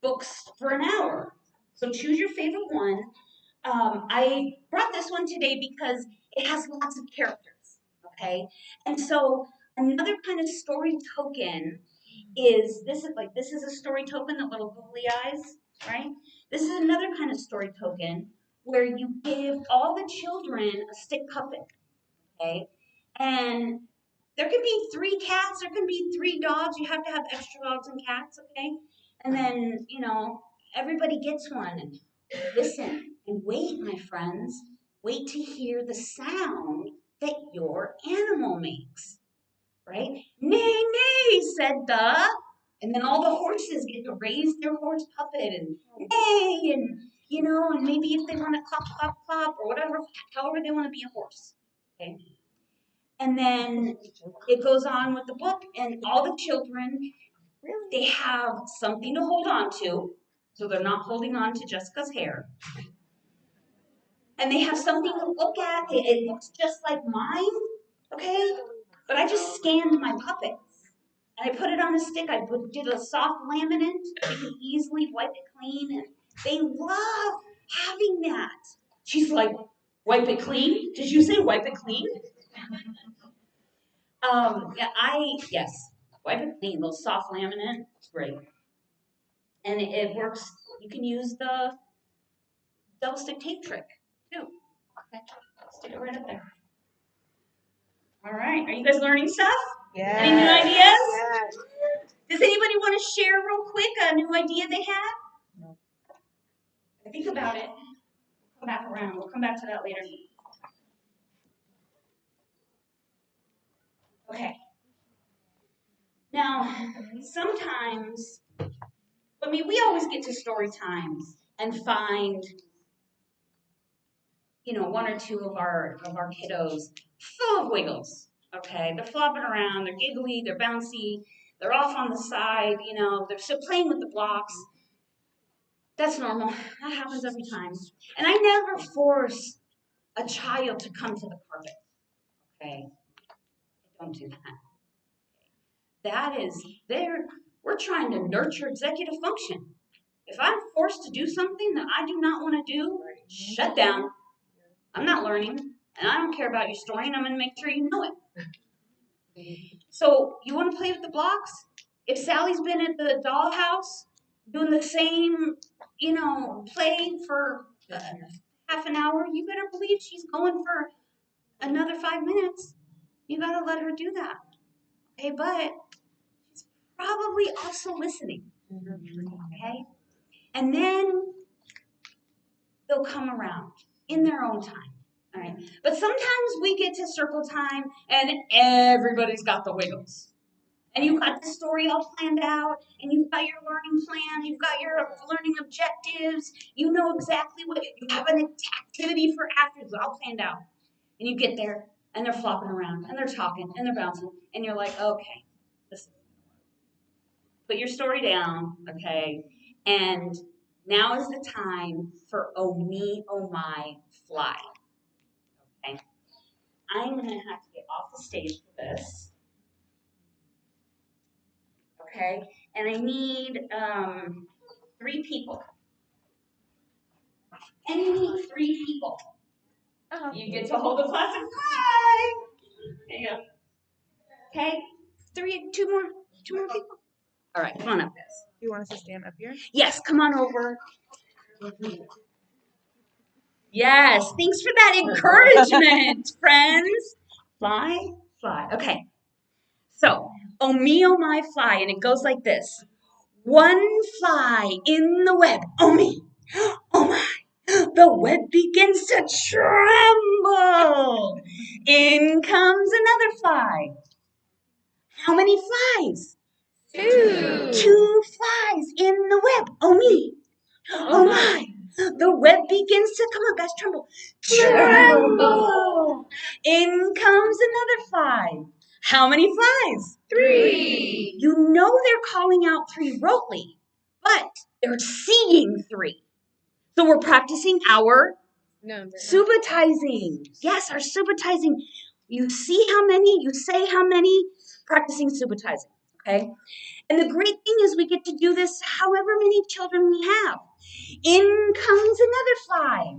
Speaker 1: books for an hour. So choose your favorite one. I brought this one today because it has lots of characters, okay? And so another kind of story token is this is a story token, the little googly eyes, right? This is another kind of story token where you give all the children a stick puppet, okay? And there can be 3 cats, there can be 3 dogs. You have to have extra dogs and cats, okay? And then, everybody gets one. And listen and wait, my friends. Wait to hear the sound that your animal makes, right? Neigh, neigh, said the. And then all the horses get to raise their horse puppet and neigh, and maybe if they want to clop, clop, clop, or whatever, however they want to be a horse, okay? And then it goes on with the book, and all the children, they have something to hold on to, so they're not holding on to Jessica's hair. And they have something to look at. It looks just like mine, okay? But I just scanned my puppet. And I put it on a stick. Did a soft laminate. You can easily wipe it clean. And they love having that. She's like, wipe it clean? Did you say wipe it clean? Yes, wipe it clean. Little soft laminate. It's great. And it works. You can use the double stick tape trick too. Okay, stick it right up there. All right, are you guys learning stuff?
Speaker 2: Yes.
Speaker 1: Any new ideas?
Speaker 2: Yes.
Speaker 1: Does anybody want to share real quick a new idea they had? No. Think about it. Come back around. We'll come back to that later. Okay. Now, sometimes, we always get to story times and find one or two of our kiddos full of wiggles. Okay, they're flopping around, they're giggly, they're bouncy, they're off on the side. They're still playing with the blocks. That's normal. That happens every time. And I never force a child to come to the carpet. Okay, I don't do that. That is there. We're trying to nurture executive function. If I'm forced to do something that I do not want to do, shut down. I'm not learning, and I don't care about your story, and I'm going to make sure you know it. So you want to play with the blocks? If Sally's been at the dollhouse doing the same, play for half an hour, you better believe she's going for another 5 minutes. You got to let her do that. Okay, but she's probably also listening. Okay, and then they'll come around in their own time. All right. But sometimes we get to circle time and everybody's got the wiggles. And you've got the story all planned out, and you've got your learning plan, you've got your learning objectives, you know exactly what you have an activity for after, all planned out. And you get there, and they're flopping around, and they're talking, and they're bouncing, and you're like, okay, listen, put your story down, okay, and now is the time for oh me, oh my, fly. Okay, I'm gonna have to get off the stage for this. Okay, and I need 3 people. Any 3 people. You get to hold a plastic fly. There you go. Okay, two more people. All right, come on up.
Speaker 2: Do you want us to stand up here?
Speaker 1: Yes, come on over. Yes, thanks for that encouragement, friends. Fly, fly. Okay, so, oh me, oh my, fly, and it goes like this. One fly in the web, oh me, oh my, the web begins to tremble. In comes another fly. How many flies?
Speaker 2: 2.
Speaker 1: 2 flies in the web, oh me, oh my. The web begins to, come on guys, tremble. In comes another fly. How many flies?
Speaker 2: 3.
Speaker 1: You know they're calling out 3 rotely, but they're seeing 3. So we're practicing our subitizing. Yes, our subitizing. You see how many, you say how many, practicing subitizing. Okay? And the great thing is we get to do this however many children we have. In comes another fly.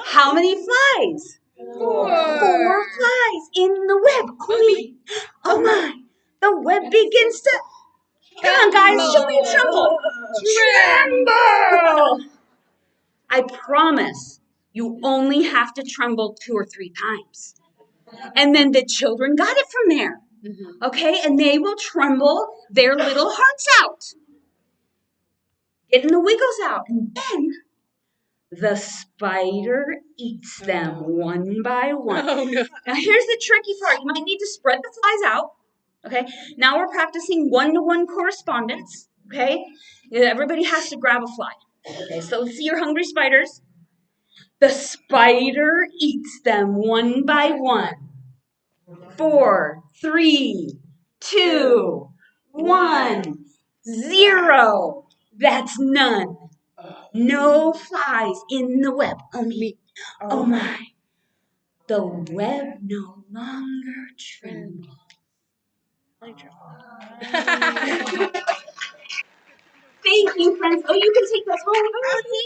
Speaker 1: How many flies?
Speaker 2: 4.
Speaker 1: 4 flies in the web. Oh me. Oh my. The web begins to, come on guys, show me a tremble. Tremble. I promise you only have to tremble 2 or 3 times. And then the children got it from there. Okay? And they will tremble their little hearts out. Getting the wiggles out. And then the spider eats them one by one.
Speaker 2: Oh, no.
Speaker 1: Now here's the tricky part. You might need to spread the flies out. Okay? Now we're practicing one-to-one correspondence. Okay? Everybody has to grab a fly. Okay, so let's see your hungry spiders. The spider eats them one by one. 4, 3, 2, 1, 0. That's none. No flies in the web. Oh me. Oh my. The web no longer trembles. Thank you, friends. Oh, you can take this home.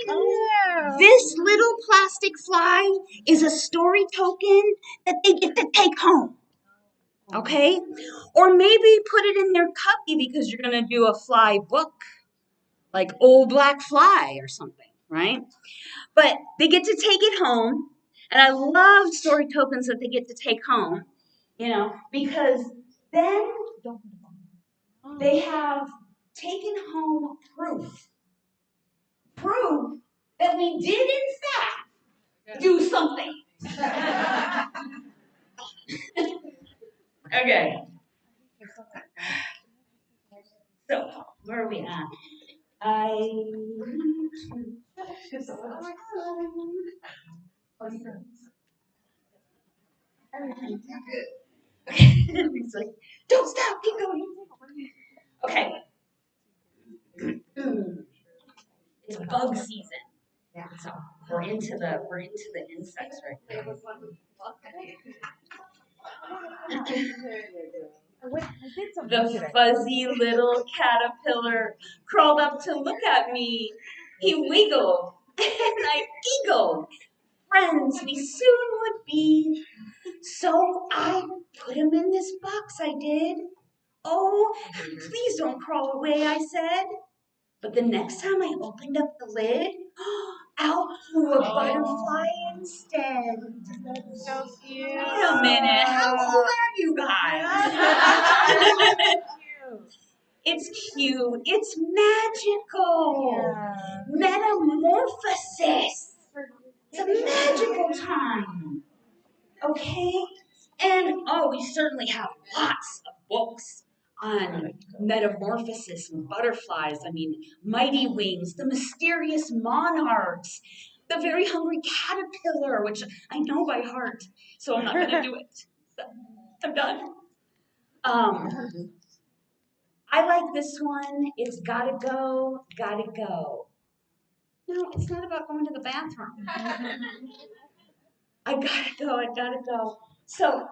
Speaker 2: Oh,
Speaker 1: This little plastic fly is a story token that they get to take home. Okay? Or maybe put it in their cubby because you're going to do a fly book, like Old Black Fly or something, right? But they get to take it home. And I love story tokens that they get to take home, because then they have taken home proof. Proof that we did, in fact, do something. Okay. So, where are we at? I need to. He's like, don't stop, keep going. Okay. It's bug season. Yeah. So we're into the insects right now. The fuzzy little caterpillar crawled up to look at me. He wiggled, and I giggled. Friends we soon would be. So I put him in this box, I did. Oh, please don't crawl away, I said. But the next time I opened up the lid, out flew a butterfly instead.
Speaker 2: That's so cute.
Speaker 1: Wait a minute, how old are you guys? It's cute, it's magical.
Speaker 2: Yeah.
Speaker 1: Metamorphosis. It's a magical time. Okay? And we certainly have lots of books on metamorphosis and butterflies. I mean, Mighty Wings, The Mysterious Monarchs, The Very Hungry Caterpillar, which I know by heart, so I'm not going to do it. I'm done. I like this one. It's gotta go, gotta go. No, it's not about going to the bathroom. I gotta go. So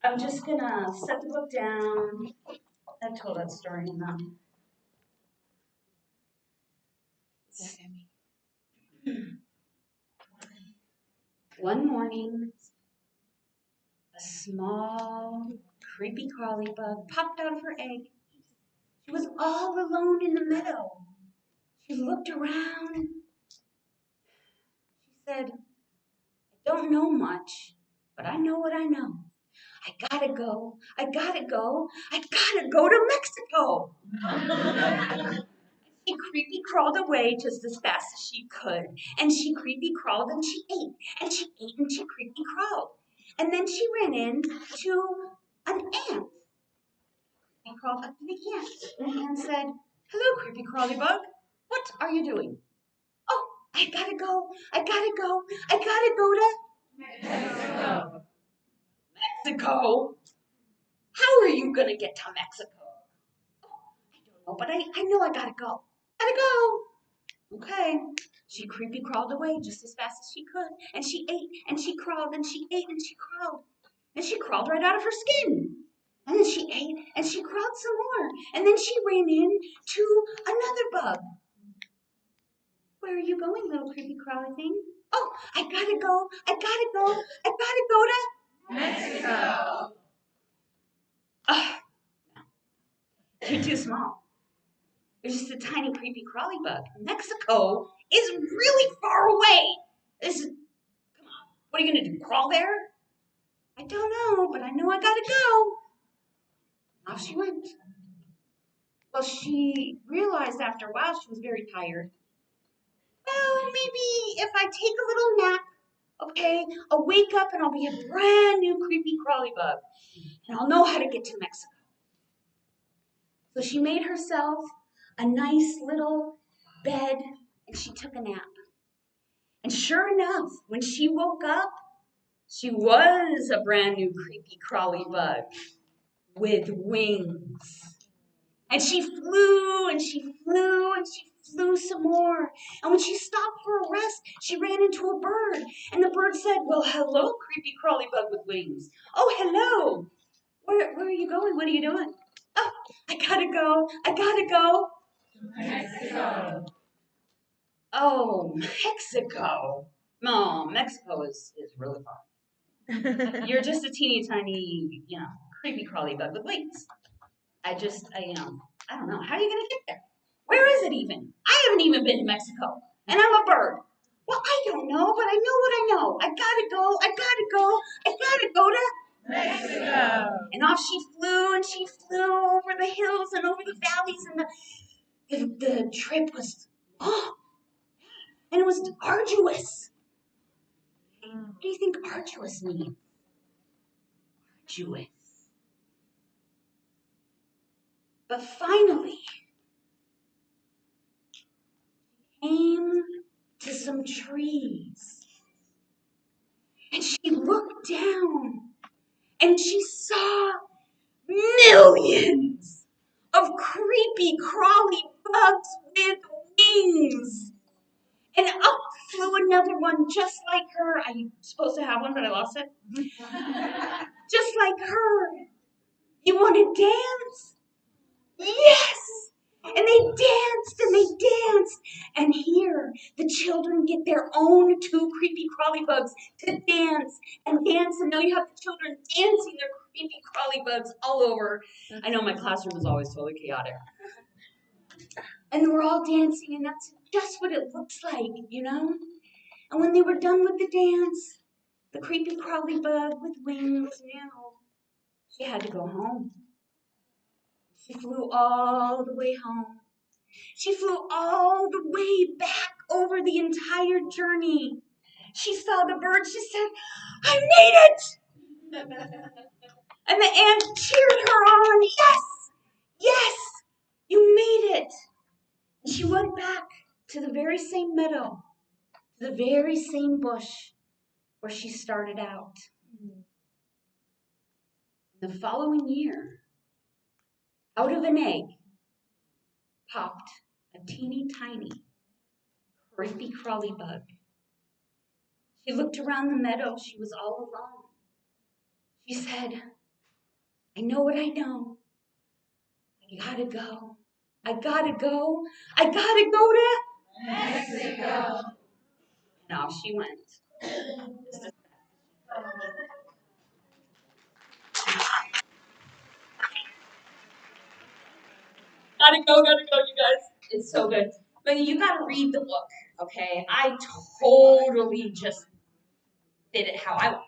Speaker 1: I'm just gonna set the book down. I've told that story enough. One morning, a small, creepy crawly bug popped out of her egg. She was all alone in the meadow. She looked around. She said, I don't know much, but I know what I know. I gotta go, I gotta go, I gotta go to Mexico. She creepy crawled away just as fast as she could. And she creepy crawled and she ate. And she ate and she creepy crawled. And then she ran into an ant. She crawled up to the ant. And the ant said, hello, creepy crawly bug. What are you doing? Oh, I gotta go, I gotta go, I gotta go to Mexico. Mexico? How are you gonna get to Mexico? I don't know, but I know I gotta go. Gotta go. Okay. She creepy crawled away just as fast as she could, and she ate, and she crawled, and she ate, and she crawled, and she crawled right out of her skin. And then she ate, and she crawled some more, and then she ran in to another bug. Where are you going, little creepy crawly thing? Oh, I gotta go, I gotta go, I gotta go to Mexico. Ugh, you're too small. You're just a tiny creepy crawly bug. Mexico is really far away. Come on, what are you gonna do, crawl there? I don't know, but I know I gotta go. Off she went. Well, she realized after a while she was very tired. Well, maybe if I take a little nap, okay, I'll wake up and I'll be a brand new creepy crawly bug. And I'll know how to get to Mexico. So she made herself a nice little bed and she took a nap. And sure enough, when she woke up, she was a brand new creepy crawly bug with wings. And she flew and she flew and she flew some more. And when she stopped for a rest, she ran into a bird. And the bird said, well, hello, creepy crawly bug with wings. Oh, hello. Where are you going? What are you doing? Oh, I gotta go. I gotta go. Mexico. Oh, Mexico. No, Mexico is really far. You're just a teeny tiny, creepy crawly bug with wings. I don't know. How are you going to get there? Where is it even? I haven't even been to Mexico. And I'm a bird. Well, I don't know, but I know what I know. I gotta go. I gotta go. I gotta go to Mexico. And off she flew and she flew over the hills and over the valleys and the trip was long. And it was arduous. What do you think arduous means? Arduous. But finally, came to some trees. looked down and she saw millions of creepy, crawly bugs with wings. And up flew another one just like her. I'm supposed to have one, but I lost it. Just like her. You want to dance? Yes! And they danced and they danced. And here, the children get their own two creepy crawly bugs to dance and dance. And now you have the children dancing their creepy crawly bugs all over. I know my classroom is always totally chaotic. And we're all dancing, and that's just what it looks like, you know? And when they were done with the dance, the creepy crawly bug with wings knew she had to go home. She flew all the way home. She flew all the way back over the entire journey. She saw the bird. She said, I made it! And the ant cheered her on. Yes! Yes! You made it! And she went back to the very same meadow, to the very same bush where she started out. The following year, out of an egg popped a teeny tiny, creepy crawly bug. She looked around the meadow. She was all alone. She said, I know what I know. I gotta go. I gotta go. I gotta go to Mexico. And off she went. Gotta go, you guys. It's so good. But you gotta read the book, okay? I totally just did it how I want.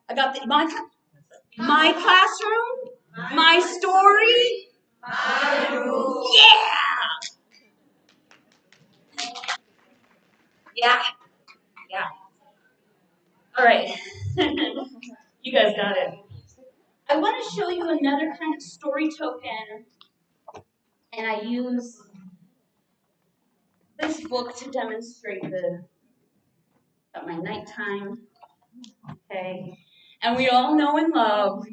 Speaker 1: I got my classroom, my story, my rules. Yeah! Yeah. Yeah. All right. You guys got it. I want to show you another kind of story token, and I use this book to demonstrate my nighttime. Okay. And we all know and love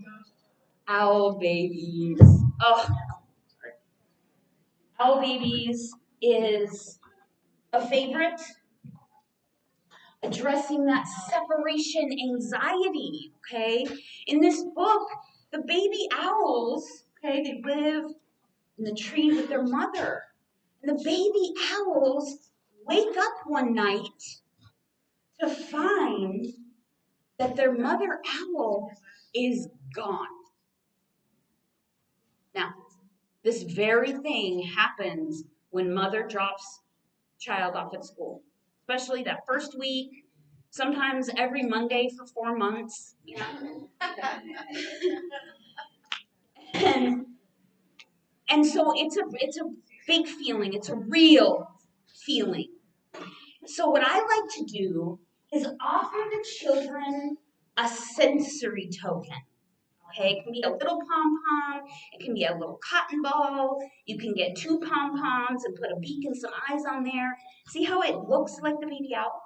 Speaker 1: owl babies. Oh, owl babies is a favorite, addressing that separation anxiety, okay? In this book, the baby owls, okay, they live in the tree with their mother. And the baby owls wake up one night to find that their mother owl is gone. Now, this very thing happens when mother drops child off at school, especially that first week, sometimes every Monday for 4 months, you know. and, and so it's a big feeling, it's a real feeling. So what I like to do is offer the children a sensory token. Okay, it can be a little pom-pom, it can be a little cotton ball, you can get 2 pom-poms and put a beak and some eyes on there. See how it looks like the baby owl?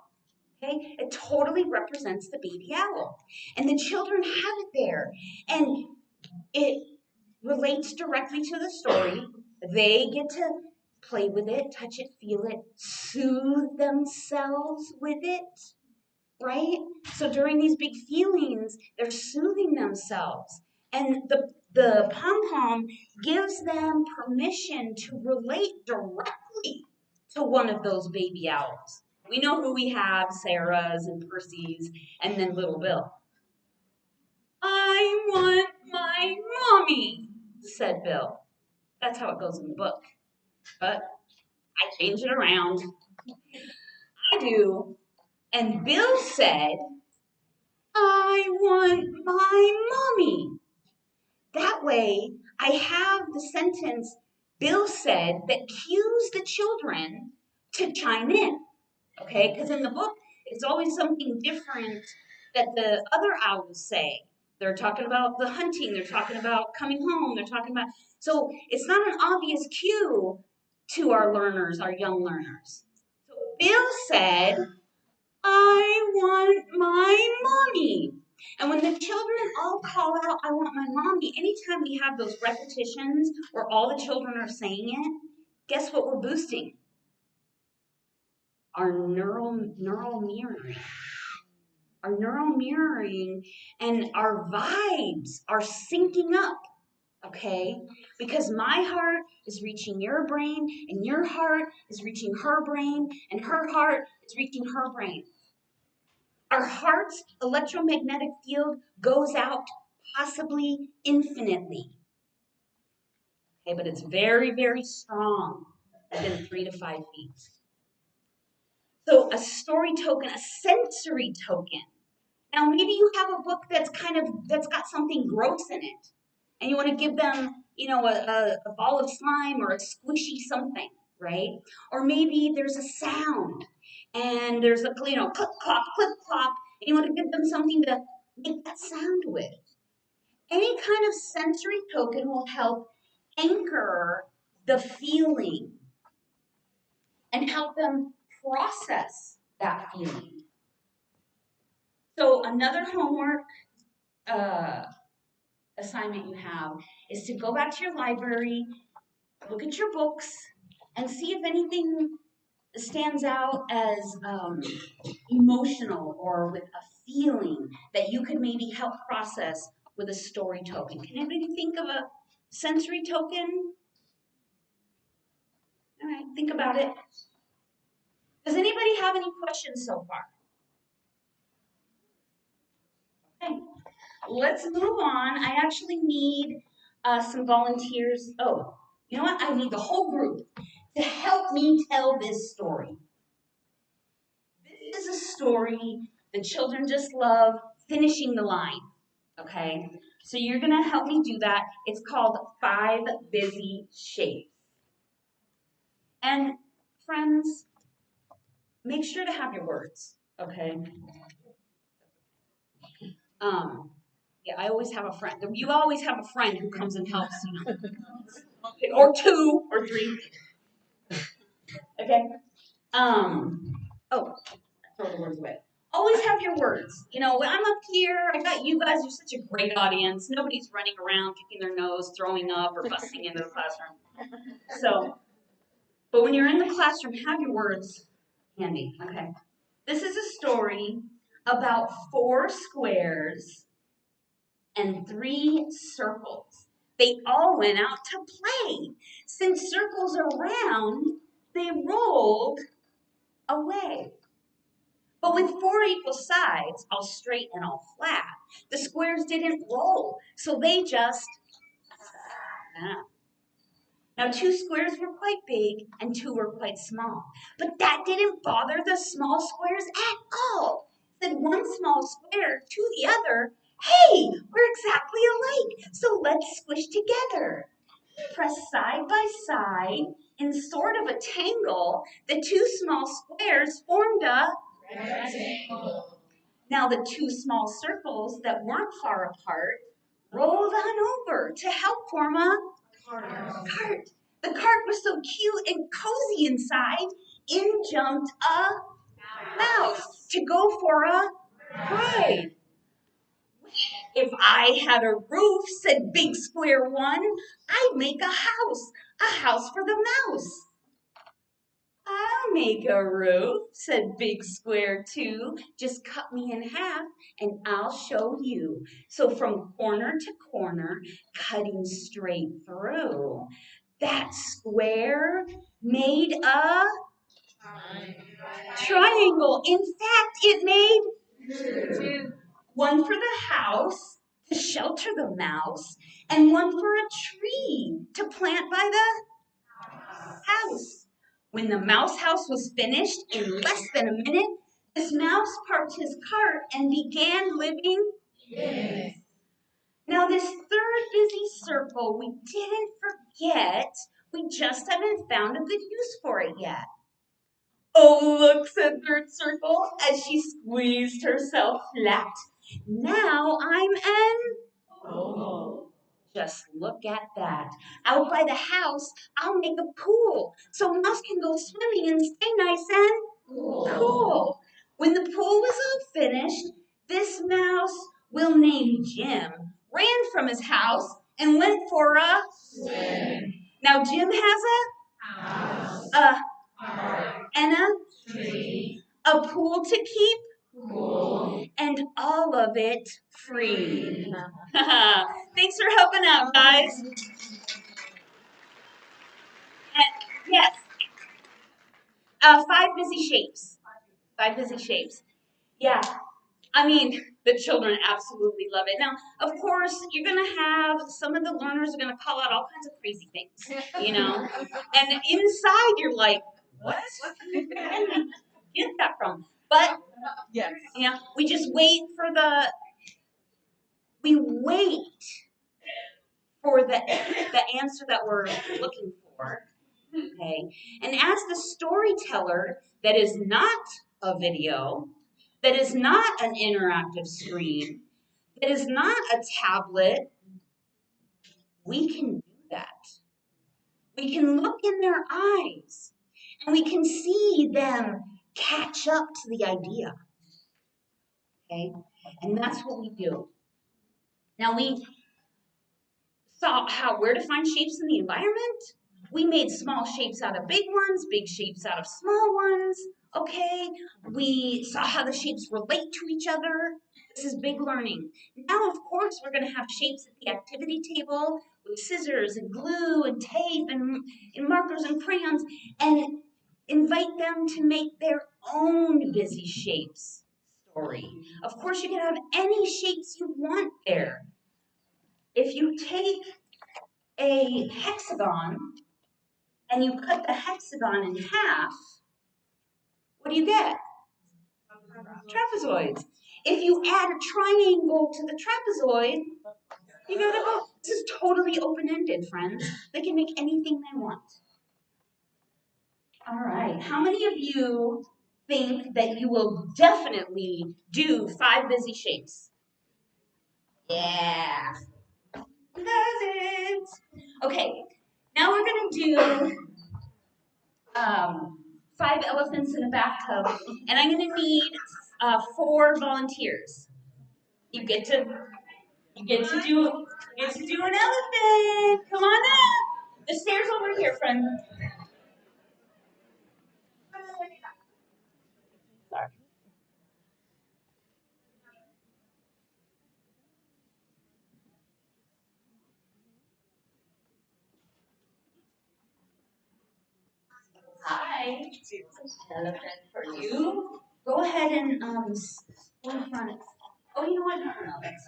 Speaker 1: Okay, it totally represents the baby owl. And the children have it there. And it relates directly to the story. They get to play with it, touch it, feel it, soothe themselves with it, right? So during these big feelings, they're soothing themselves. And the pom-pom gives them permission to relate directly to one of those baby owls. We know who we have, Sarah's and Percy's, and then little Bill. I want my mommy, said Bill. That's how it goes in the book. But I change it around. I do. And Bill said, I want my mommy. That way, I have the sentence Bill said that cues the children to chime in. Okay? Because in the book, it's always something different that the other owls say. They're talking about the hunting, they're talking about coming home, they're talking about. So it's not an obvious cue to our learners, our young learners. So Bill said, I want mommy. And when the children all call out, I want my mommy, anytime we have those repetitions where all the children are saying it, guess what we're boosting? Our neural mirroring. Our neural mirroring and our vibes are syncing up, okay? Because my heart is reaching your brain, and your heart is reaching her brain, and her heart is reaching her brain. Our heart's electromagnetic field goes out possibly infinitely, okay? But it's very, very strong within 3 to 5 feet. So a story token, a sensory token. Now maybe you have a book that's got something gross in it, and you want to give them, a ball of slime or a squishy something, right? Or maybe there's a sound, and there's a click clop, and you want to give them something to make that sound with. Any kind of sensory token will help anchor the feeling and help them process that feeling. So another homework assignment you have is to go back to your library, look at your books, and see if anything stands out as emotional or with a feeling that you could maybe help process with a story token. Can anybody think of a sensory token? All right, think about it. Does anybody have any questions so far? Okay, let's move on. I actually need some volunteers. Oh, you know what? I need the whole group to help me tell this story. This is a story the children just love finishing the line. Okay? So you're going to help me do that. It's called Five Busy Shapes. And friends, make sure to have your words. Okay? Yeah, I always have a friend. You always have a friend who comes and helps you. Or two or three. Okay? Oh, throw the words away. Always have your words. When I'm up here, I got you guys. You're such a great audience. Nobody's running around, kicking their nose, throwing up, or busting into the classroom. So, but when you're in the classroom, have your words handy. Okay. This is a story about 4 squares and 3 circles. They all went out to play. Since circles are round, they rolled away. But with 4 equal sides, all straight and all flat, the squares didn't roll, so they just sat. Now 2 squares were quite big and 2 were quite small, but that didn't bother the small squares at all. Said one small square to the other, "Hey, we're exactly alike, so let's squish together." Pressed side by side in sort of a tangle, the 2 small squares formed a rectangle. Now the 2 small circles that weren't far apart rolled on over to help form a cart. The cart was so cute and cozy inside. In jumped a mouse to go for a ride. "If I had a roof," said Big Square 1, "I'd make a house for the mouse." "I'll make a roof," said Big Square 2. "Just cut me in half and I'll show you." So from corner to corner, cutting straight through, that square made a triangle. In fact, it made 2. One for the house to shelter the mouse, and one for a tree to plant by the house. When the mouse house was finished in less than a minute, this mouse parked his cart and began living. Yes. Now this third busy circle we didn't forget, we just haven't found a good use for it yet. "Oh, look," said Third Circle as she squeezed herself flat. "Now I'm an oval. Just look at that. Out by the house, I'll make a pool so Mouse can go swimming and stay nice and cool." When the pool was all finished, this Cool. And all of it free. Thanks for helping out, guys. And yes, 5 busy shapes. 5 busy shapes. Yeah, I mean, the children absolutely love it. Now, of course, you're going to have some of the learners are going to call out all kinds of crazy things. And inside you're like, what? Where did we get that from? But,
Speaker 2: Yes.
Speaker 1: we just we wait for the answer that we're looking for. Okay. And as the storyteller that is not a video, that is not an interactive screen, that is not a tablet, we can do that. We can look in their eyes and we can see them catch up to the idea. Okay? And that's what we do. Now we saw where to find shapes in the environment. We made small shapes out of big ones, big shapes out of small ones. Okay, we saw how the shapes relate to each other. This is big learning. Now, of course, we're going to have shapes at the activity table with scissors and glue and tape and markers and crayons and invite them to make their own busy shapes story. Of course, you can have any shapes you want there. If you take a hexagon and you cut the hexagon in half, what do you get? Trapezoids. If you add a triangle to the trapezoid, you gotta go. This is totally open-ended, friends. They can make anything they want. All right. How many of you think that you will definitely do 5 busy shapes? Yeah. Who does it? Okay. Now we're gonna do 5 elephants in a bathtub, and I'm going to need 4 volunteers. You get to do an elephant. Come on up. The stairs over here, friend. Sorry. Hi. Elephant for you. Go ahead and go in front. Oh, you know what? No. Let's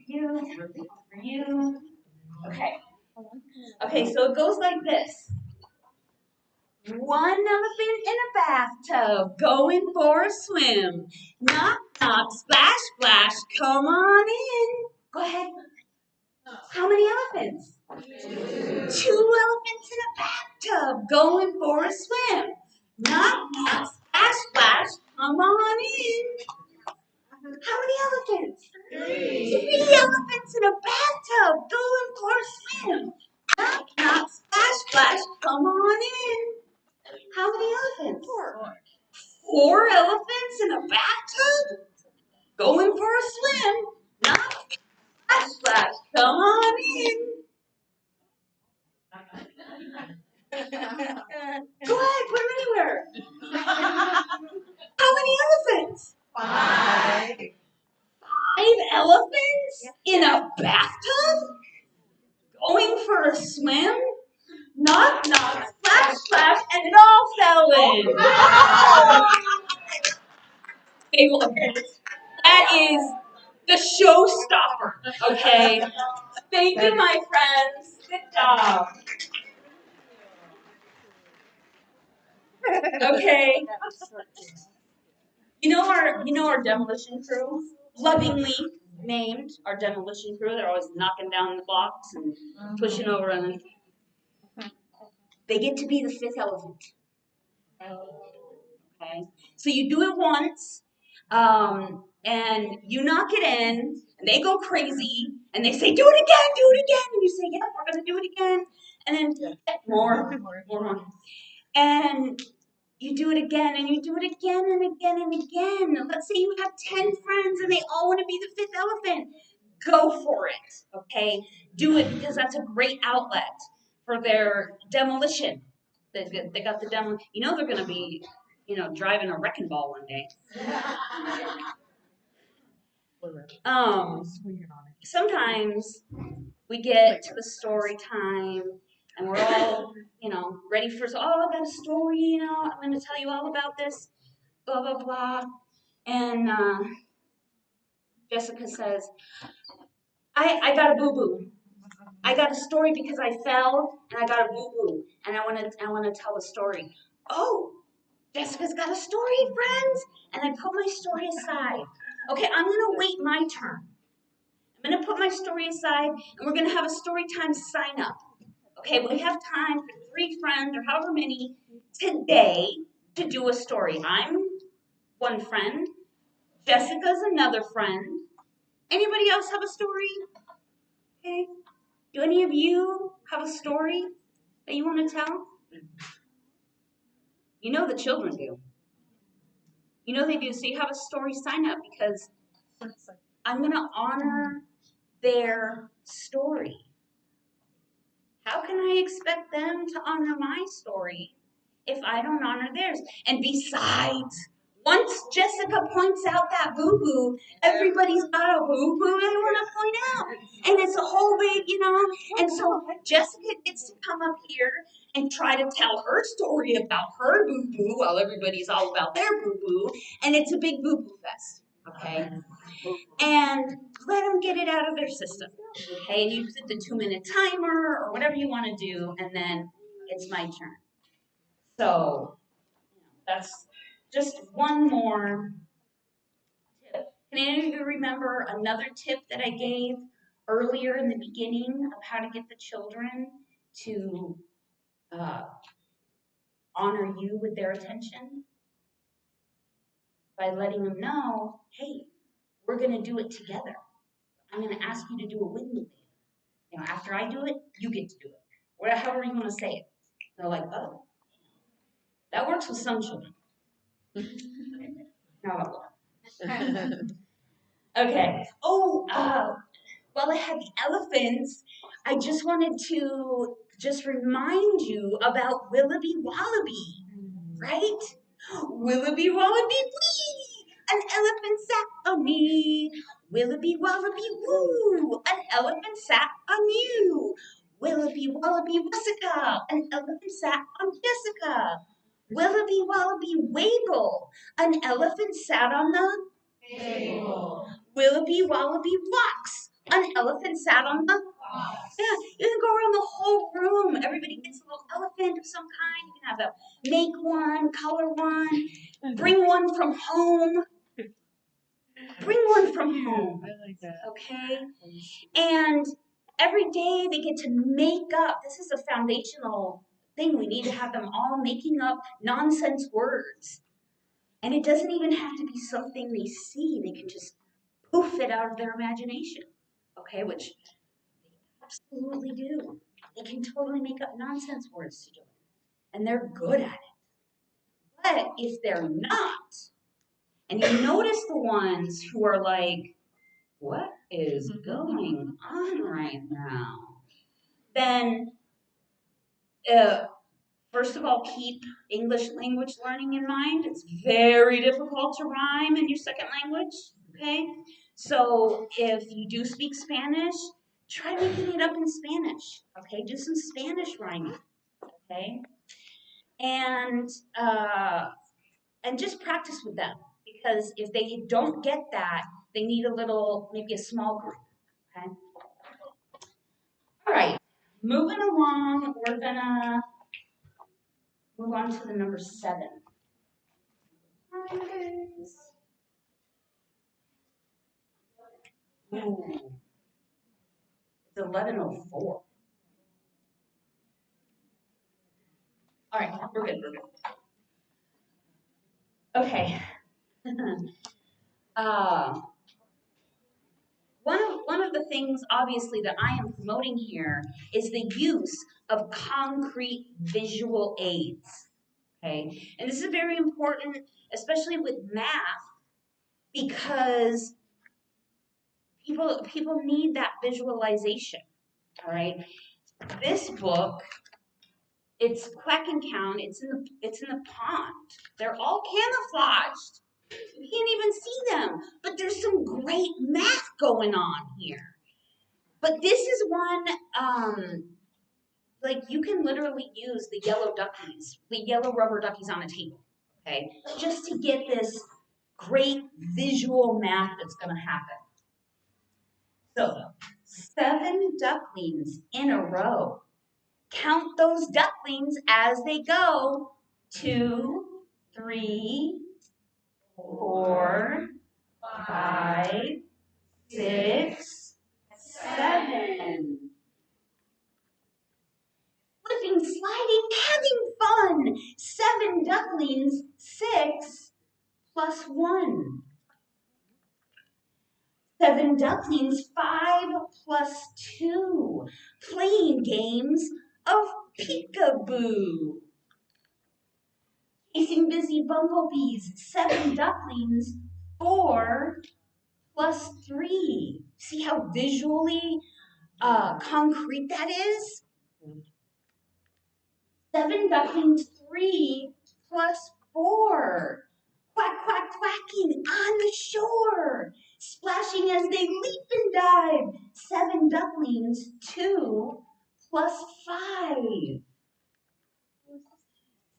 Speaker 1: do for you. For you. Okay. Okay. So it goes like this. One elephant in a bathtub, going for a swim. Knock, knock, splash, splash, come on in. Go ahead. How many elephants? 2 elephants in a bathtub, going for a swim. Knock, knock, splash, splash, come on in. How many elephants? 3 elephants in a bathtub, going for a swim. Knock, knock, splash, splash, come on in. How many elephants? 4 elephants in a bathtub? Going for a swim? Not splash, splash. Come on in. Go ahead, put them anywhere. How many elephants?
Speaker 2: 5.
Speaker 1: 5 elephants in a bathtub? Going for a swim? Knock, knock, splash, splash, and it all fell in. That is the showstopper, okay? Thank you, my friends. Good job. Okay. You know our demolition crew? Lovingly named our demolition crew. They're always knocking down the blocks and pushing over them. They get to be the 5th elephant. Okay. So you do it once, and you knock it in, and they go crazy, and they say, "Do it again," and you say, "Yeah, we're gonna do it again," and then more, and you do it again, and you do it again, and again, and again. Let's say you have 10 friends, and they all want to be the 5th elephant. Go for it, okay? Do it because that's a great outlet for their demolition. They got the demo. They're going to be driving a wrecking ball one day. Sometimes we get to the story time and we're all, ready for, I got a story, I'm going to tell you all about this, blah, blah, blah. And Jessica says, I got a boo-boo. I got a story because I fell and I got a boo-boo and I want to tell the story. Oh, Jessica's got a story, friends. And I put my story aside. Okay, I'm going to wait my turn. I'm going to put my story aside and we're going to have a story time sign up. Okay, we have time for 3 friends or however many today to do a story. I'm one friend. Jessica's another friend. Anybody else have a story? Okay. Do any of you have a story that you want to tell? You know the children do. You know they do. So you have a story sign up because I'm going to honor their story. How can I expect them to honor my story if I don't honor theirs? And besides, once Jessica points out that boo-boo, everybody's got a boo-boo they want to point out. And it's a whole big, and so Jessica gets to come up here and try to tell her story about her boo-boo while everybody's all about their boo-boo. And it's a big boo-boo fest, okay? And let them get it out of their system. Okay, and you put the 2-minute timer or whatever you want to do, and then it's my turn. So that's just one more tip. Can any of you remember another tip that I gave earlier in the beginning of how to get the children to honor you with their attention? By letting them know, hey, we're going to do it together. I'm going to ask you to do it with me. After I do it, you get to do it. Or however you want to say it. They're like, oh. That works with some children. Not all. Okay. Oh, while I had the elephants, I just wanted to just remind you about Willoughby Wallaby, right? Willoughby Wallaby wee! An elephant sat on me. Willoughby Wallaby woo! An elephant sat on you. Willoughby Wallaby Wussica! An elephant sat on Jessica. Willoughby Wallaby Waggle! An elephant sat on the table. Willoughby Wallaby Walks! An elephant sat on the yeah, you can go around the whole room. Everybody gets a little elephant of some kind. You can have a make one, color one, bring one from home. Bring one from home. I like that. Okay? And every day they get to make up. This is a foundational thing. We need to have them all making up nonsense words. And it doesn't even have to be something they see. They can just poof it out of their imagination. Okay? Which absolutely do. They can totally make up nonsense words to do it. And they're good at it. But if they're not, and you notice the ones who are like, what is going on right now? Then, first of all, keep English language learning in mind. It's very difficult to rhyme in your second language, okay? So if you do speak Spanish, try making it up in Spanish, okay? Do some Spanish rhyming, okay? And just practice with them, because if they don't get that, they need a little, maybe a small group, okay? All right, moving along, we're gonna move on to the number 7. Ooh, it's 11:04. All right, we're good. Okay. One of the things, obviously, that I am promoting here is the use of concrete visual aids. Okay, and this is very important, especially with math, because people need that visualization. All right, this book It's quack and count. It's in the pond. They're all camouflaged. You can't even see them. But there's some great math going on here. But this is one, like you can literally use the yellow rubber duckies on a table, okay, just to get this great visual math that's going to happen. So, 7 ducklings in a row. Count those ducklings as they go. 2, 3, 4, 5, 6, 7. Flipping, sliding, having fun. 7 ducklings, 6 plus 1. 7 ducklings, 5 plus 2. Playing games of peekaboo. Chasing busy bumblebees, 7 ducklings, 4 plus 3. See how visually concrete that is? 7 ducklings, 3 plus 4. Quack, quack, quacking on the shore. Splashing as they leap and dive. 7 ducklings, 2 plus 5.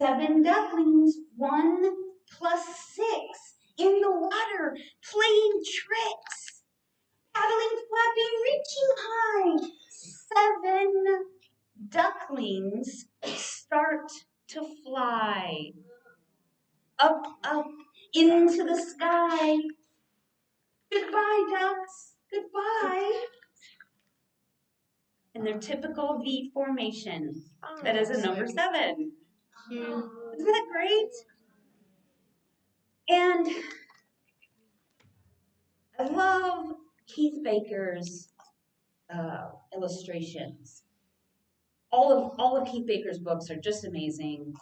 Speaker 1: 7 ducklings, 1 plus 6. In the water, playing tricks. Paddling, flapping, reaching high. 7 ducklings start to fly. Up, up, into the sky. Goodbye, ducks. Goodbye. In their typical V formation. That is a number 7. Isn't that great? And I love Keith Baker's illustrations. All of Keith Baker's books are just amazing.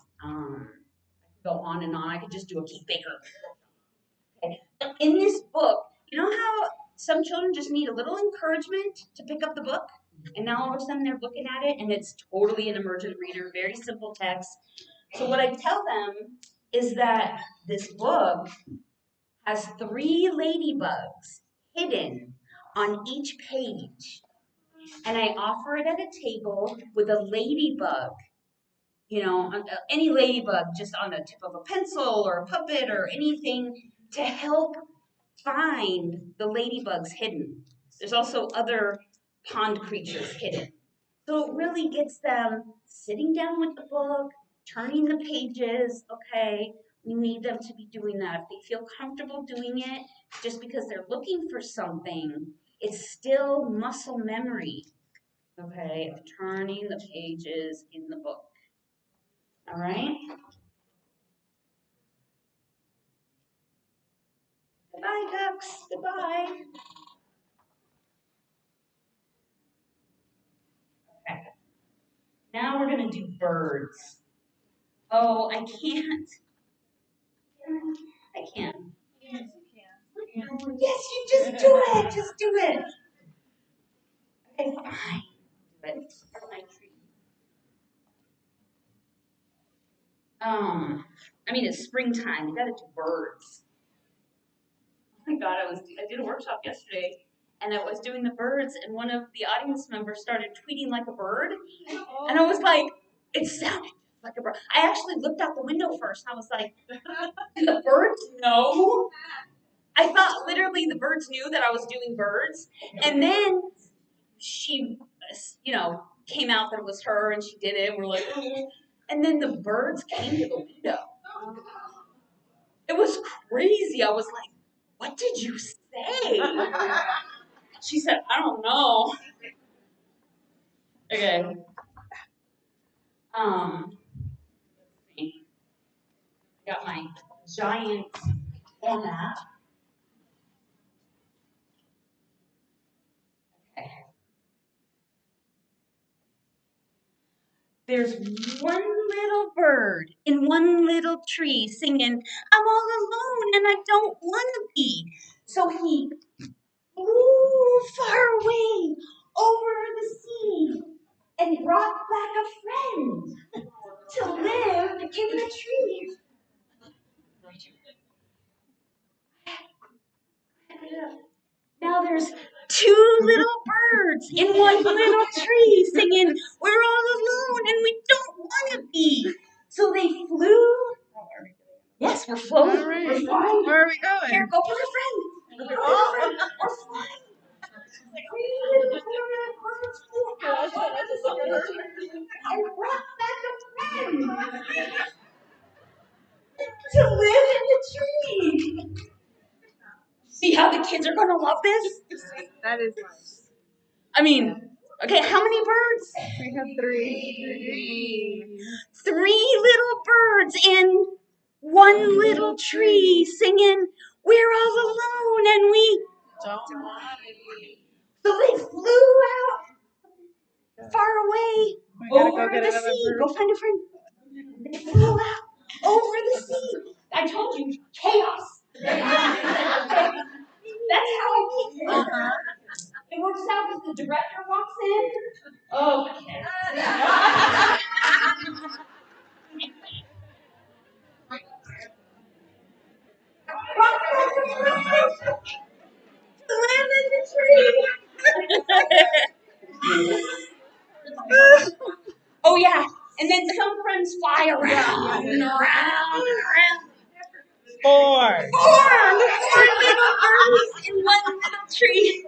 Speaker 1: Go on and on. I could just do a Keith Baker. Okay. In this book, you know how some children just need a little encouragement to pick up the book, and now all of a sudden they're looking at it, and it's totally an emergent reader, very simple text. So what I tell them is that this book has 3 ladybugs hidden on each page. And I offer it at a table with a ladybug, any ladybug just on the tip of a pencil or a puppet or anything to help find the ladybugs hidden. There's also other pond creatures hidden. So it really gets them sitting down with the book, turning the pages, okay? We need them to be doing that. If they feel comfortable doing it, just because they're looking for something, it's still muscle memory, okay, of turning the pages in the book. All right? Goodbye, ducks. Goodbye. Okay. Now we're going to do birds. Oh, I can't. I can't.
Speaker 2: Yes, you can.
Speaker 1: Yes, you just do it. Just do it. Okay, fine. Do it. It's springtime. You gotta do birds. Oh my God, I did a workshop yesterday, and I was doing the birds, and one of the audience members started tweeting like a bird, and I was like, it sounded like a bird. I actually looked out the window first, and I was like, do the birds know? I thought literally the birds knew that I was doing birds, and then she, came out that it was her, and she did it, and we're like, oh. And then the birds came to the window. It was crazy. I was like, what did you say? She said, I don't know. Okay. Let's see. I got my giant map. Okay. There's one little bird in one little tree singing, I'm all alone and I don't want to be. So he flew far away over the sea and brought back a friend. to live in the tree. Now there's two little birds in one little tree singing, "We're all alone and we don't want to be." So they flew. Yes, we're floating.
Speaker 2: Right.
Speaker 1: We're flying.
Speaker 2: Where are we going?
Speaker 1: Here, go for the friend. Go for the friend. We're flying. Three little birds flew out over the sea and brought back a friend to live in the tree. See how the kids are going to love this?
Speaker 2: That is nice.
Speaker 1: I mean, okay, how many birds?
Speaker 2: We have three.
Speaker 1: Three little birds in one little tree singing, "We're all alone and we..."
Speaker 2: Don't want to be.
Speaker 1: So they flew out far away
Speaker 2: We gotta go
Speaker 1: over
Speaker 2: get
Speaker 1: the
Speaker 2: another
Speaker 1: sea.
Speaker 2: bird.
Speaker 1: Go find a friend. They flew out over the sea. I told you, chaos. That's how I keep it.
Speaker 2: Uh-huh.
Speaker 1: It works out as the director walks in. Okay. Live in the tree. Oh yeah, and then some friends fly around and around and around.
Speaker 2: Four.
Speaker 1: Four little birds in one little tree.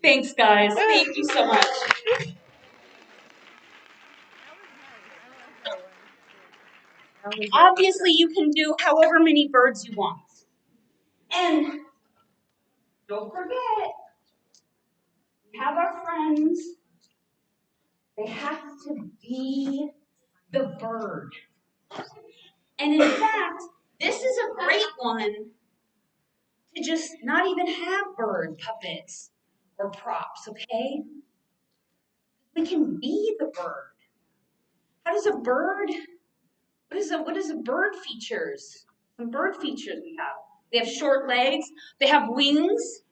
Speaker 1: Thanks, guys. Thank you so much. Obviously, you can do however many birds you want. And don't forget, we have our friends. They have to be the bird. And in fact, this is a great one to just not even have bird puppets or props, okay? We can be the bird. How does a bird, what is a bird features? Some bird features we have. They have short legs, they have wings,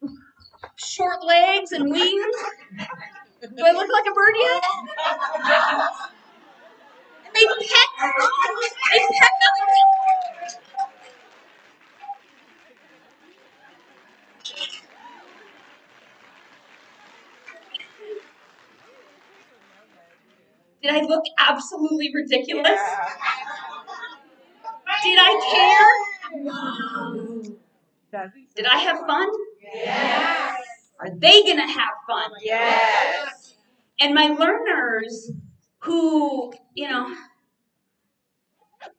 Speaker 1: short legs and wings. Do I look like a bird yet? And they peck them. Did I look absolutely ridiculous?
Speaker 2: Yeah.
Speaker 1: Did I care? Did I have fun?
Speaker 2: Yes.
Speaker 1: Are they going to have fun?
Speaker 2: Yes.
Speaker 1: And my learners who,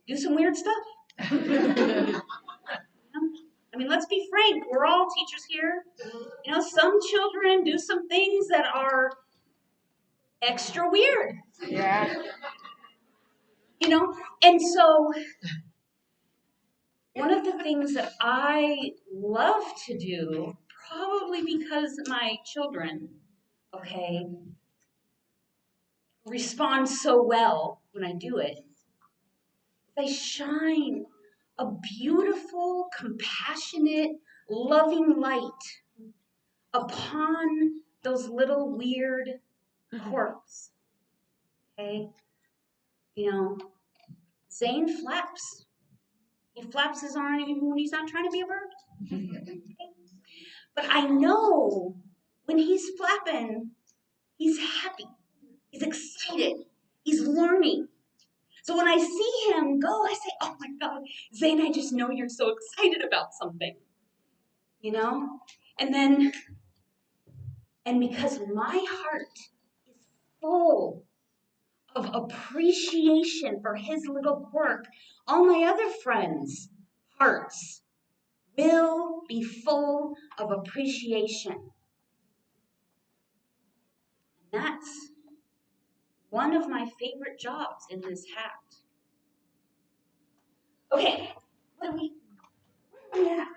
Speaker 1: do some weird stuff. I mean, let's be frank. We're all teachers here. Some children do some things that are extra weird.
Speaker 2: Yeah.
Speaker 1: And so one of the things that I love to do, probably because my children, okay, respond so well when I do it, they shine a beautiful, compassionate, loving light upon those little weird quirks. Okay? Zane flaps. He flaps his arm even when he's not trying to be a bird. Okay? But I know when he's flapping, he's happy. He's excited. He's learning. So when I see him go, I say, "Oh my God, Zane, I just know you're so excited about something." And because my heart is full of appreciation for his little quirk, all my other friends' hearts will be full of appreciation. That's one of my favorite jobs in this hat. Okay, where are we at?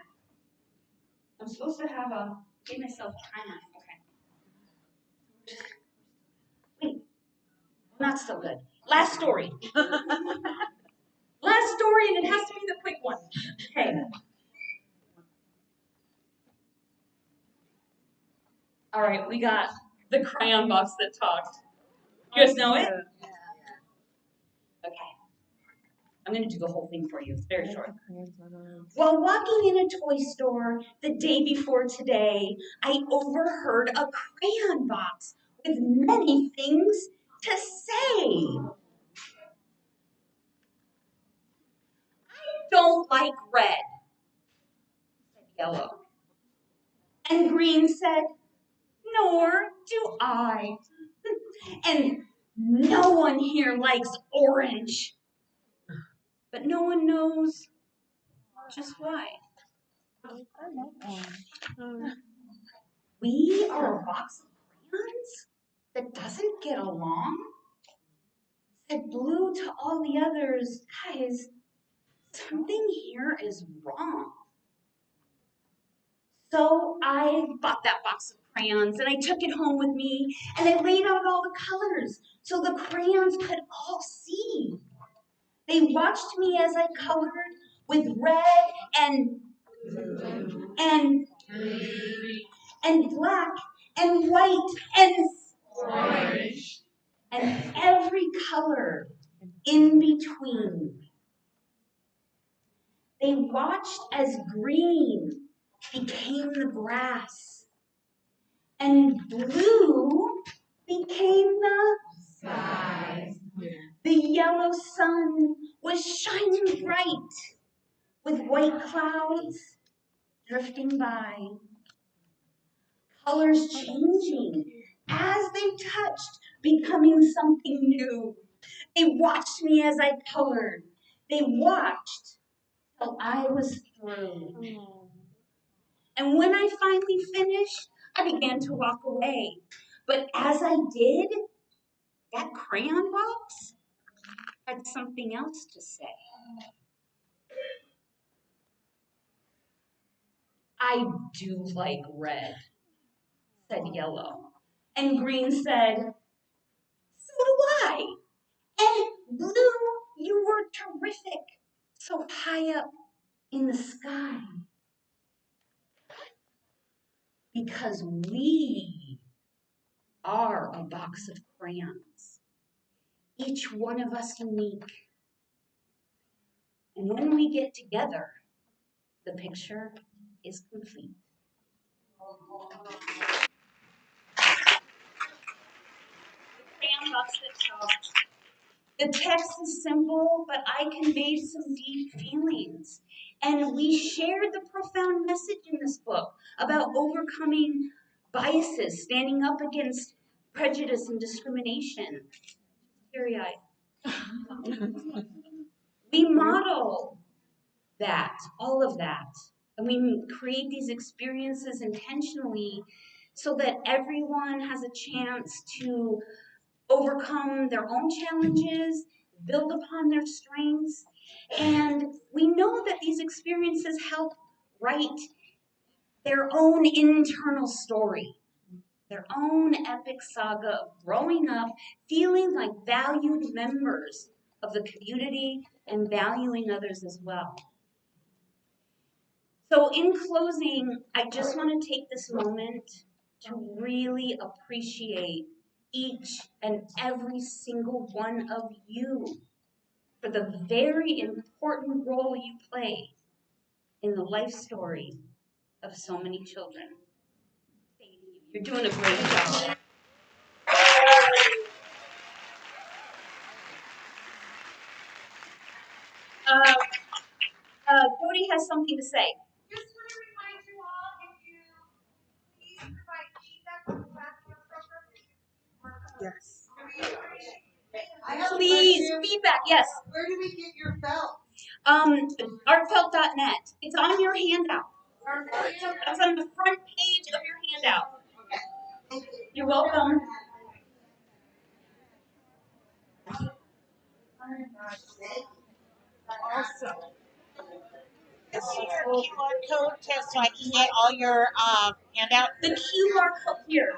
Speaker 1: I'm supposed to give myself a timer. Okay. Wait, not so good. Last story. Last story, and it has to be the quick one. Okay. All right, we got the crayon box that talked. You guys know it? I'm going to do the whole thing for you. It's very short. While walking in a toy store the day before today, I overheard a crayon box with many things to say. Don't like red, said yellow. And green said, nor do I. And no one here likes orange. But no one knows just why. We are a box of crayons that doesn't get along? Said Blue to all the others, guys, something here is wrong. So I bought that box of crayons and I took it home with me and I laid out all the colors so the crayons could all see. They watched me as I colored with red and black and white and
Speaker 2: Orange.
Speaker 1: and every color in between. They watched as green became the grass and blue became the
Speaker 2: Sky.
Speaker 1: The yellow sun was shining bright with white clouds drifting by, colors changing as they touched, becoming something new. They watched me as I colored. They watched till I was through. And when I finally finished, I began to walk away. But as I did, that crayon box had something else to say. I do like red, said Yellow. And Green said, so do I. And Blue, you were terrific, so high up in the sky. Because we are a box of crayons, each one of us unique. And when we get together, the picture is complete. Crayon box that talks. The text is simple, but I conveyed some deep feelings. And we shared the profound message in this book about overcoming biases, standing up against prejudice and discrimination. Teary-eyed. We model that, all of that. And we create these experiences intentionally so that everyone has a chance to overcome their own challenges, build upon their strengths. And we know that these experiences help write their own internal story, their own epic saga of growing up, feeling like valued members of the community and valuing others as well. So in closing, I just want to take this moment to really appreciate each and every single one of you for the very important role you play in the life story of so many children. Thank you. You're doing a great job. Jody has something to say.
Speaker 2: Just want to remind you all, if you please provide feedback on the back of your program. Yes.
Speaker 1: Please, feedback, yes.
Speaker 2: Where do we get your felt?
Speaker 1: Artfelt.net. It's on your handout. That's on the front page of your handout. You're welcome.
Speaker 3: Awesome. This is your QR code test so I can get all your handout.
Speaker 1: The QR code here.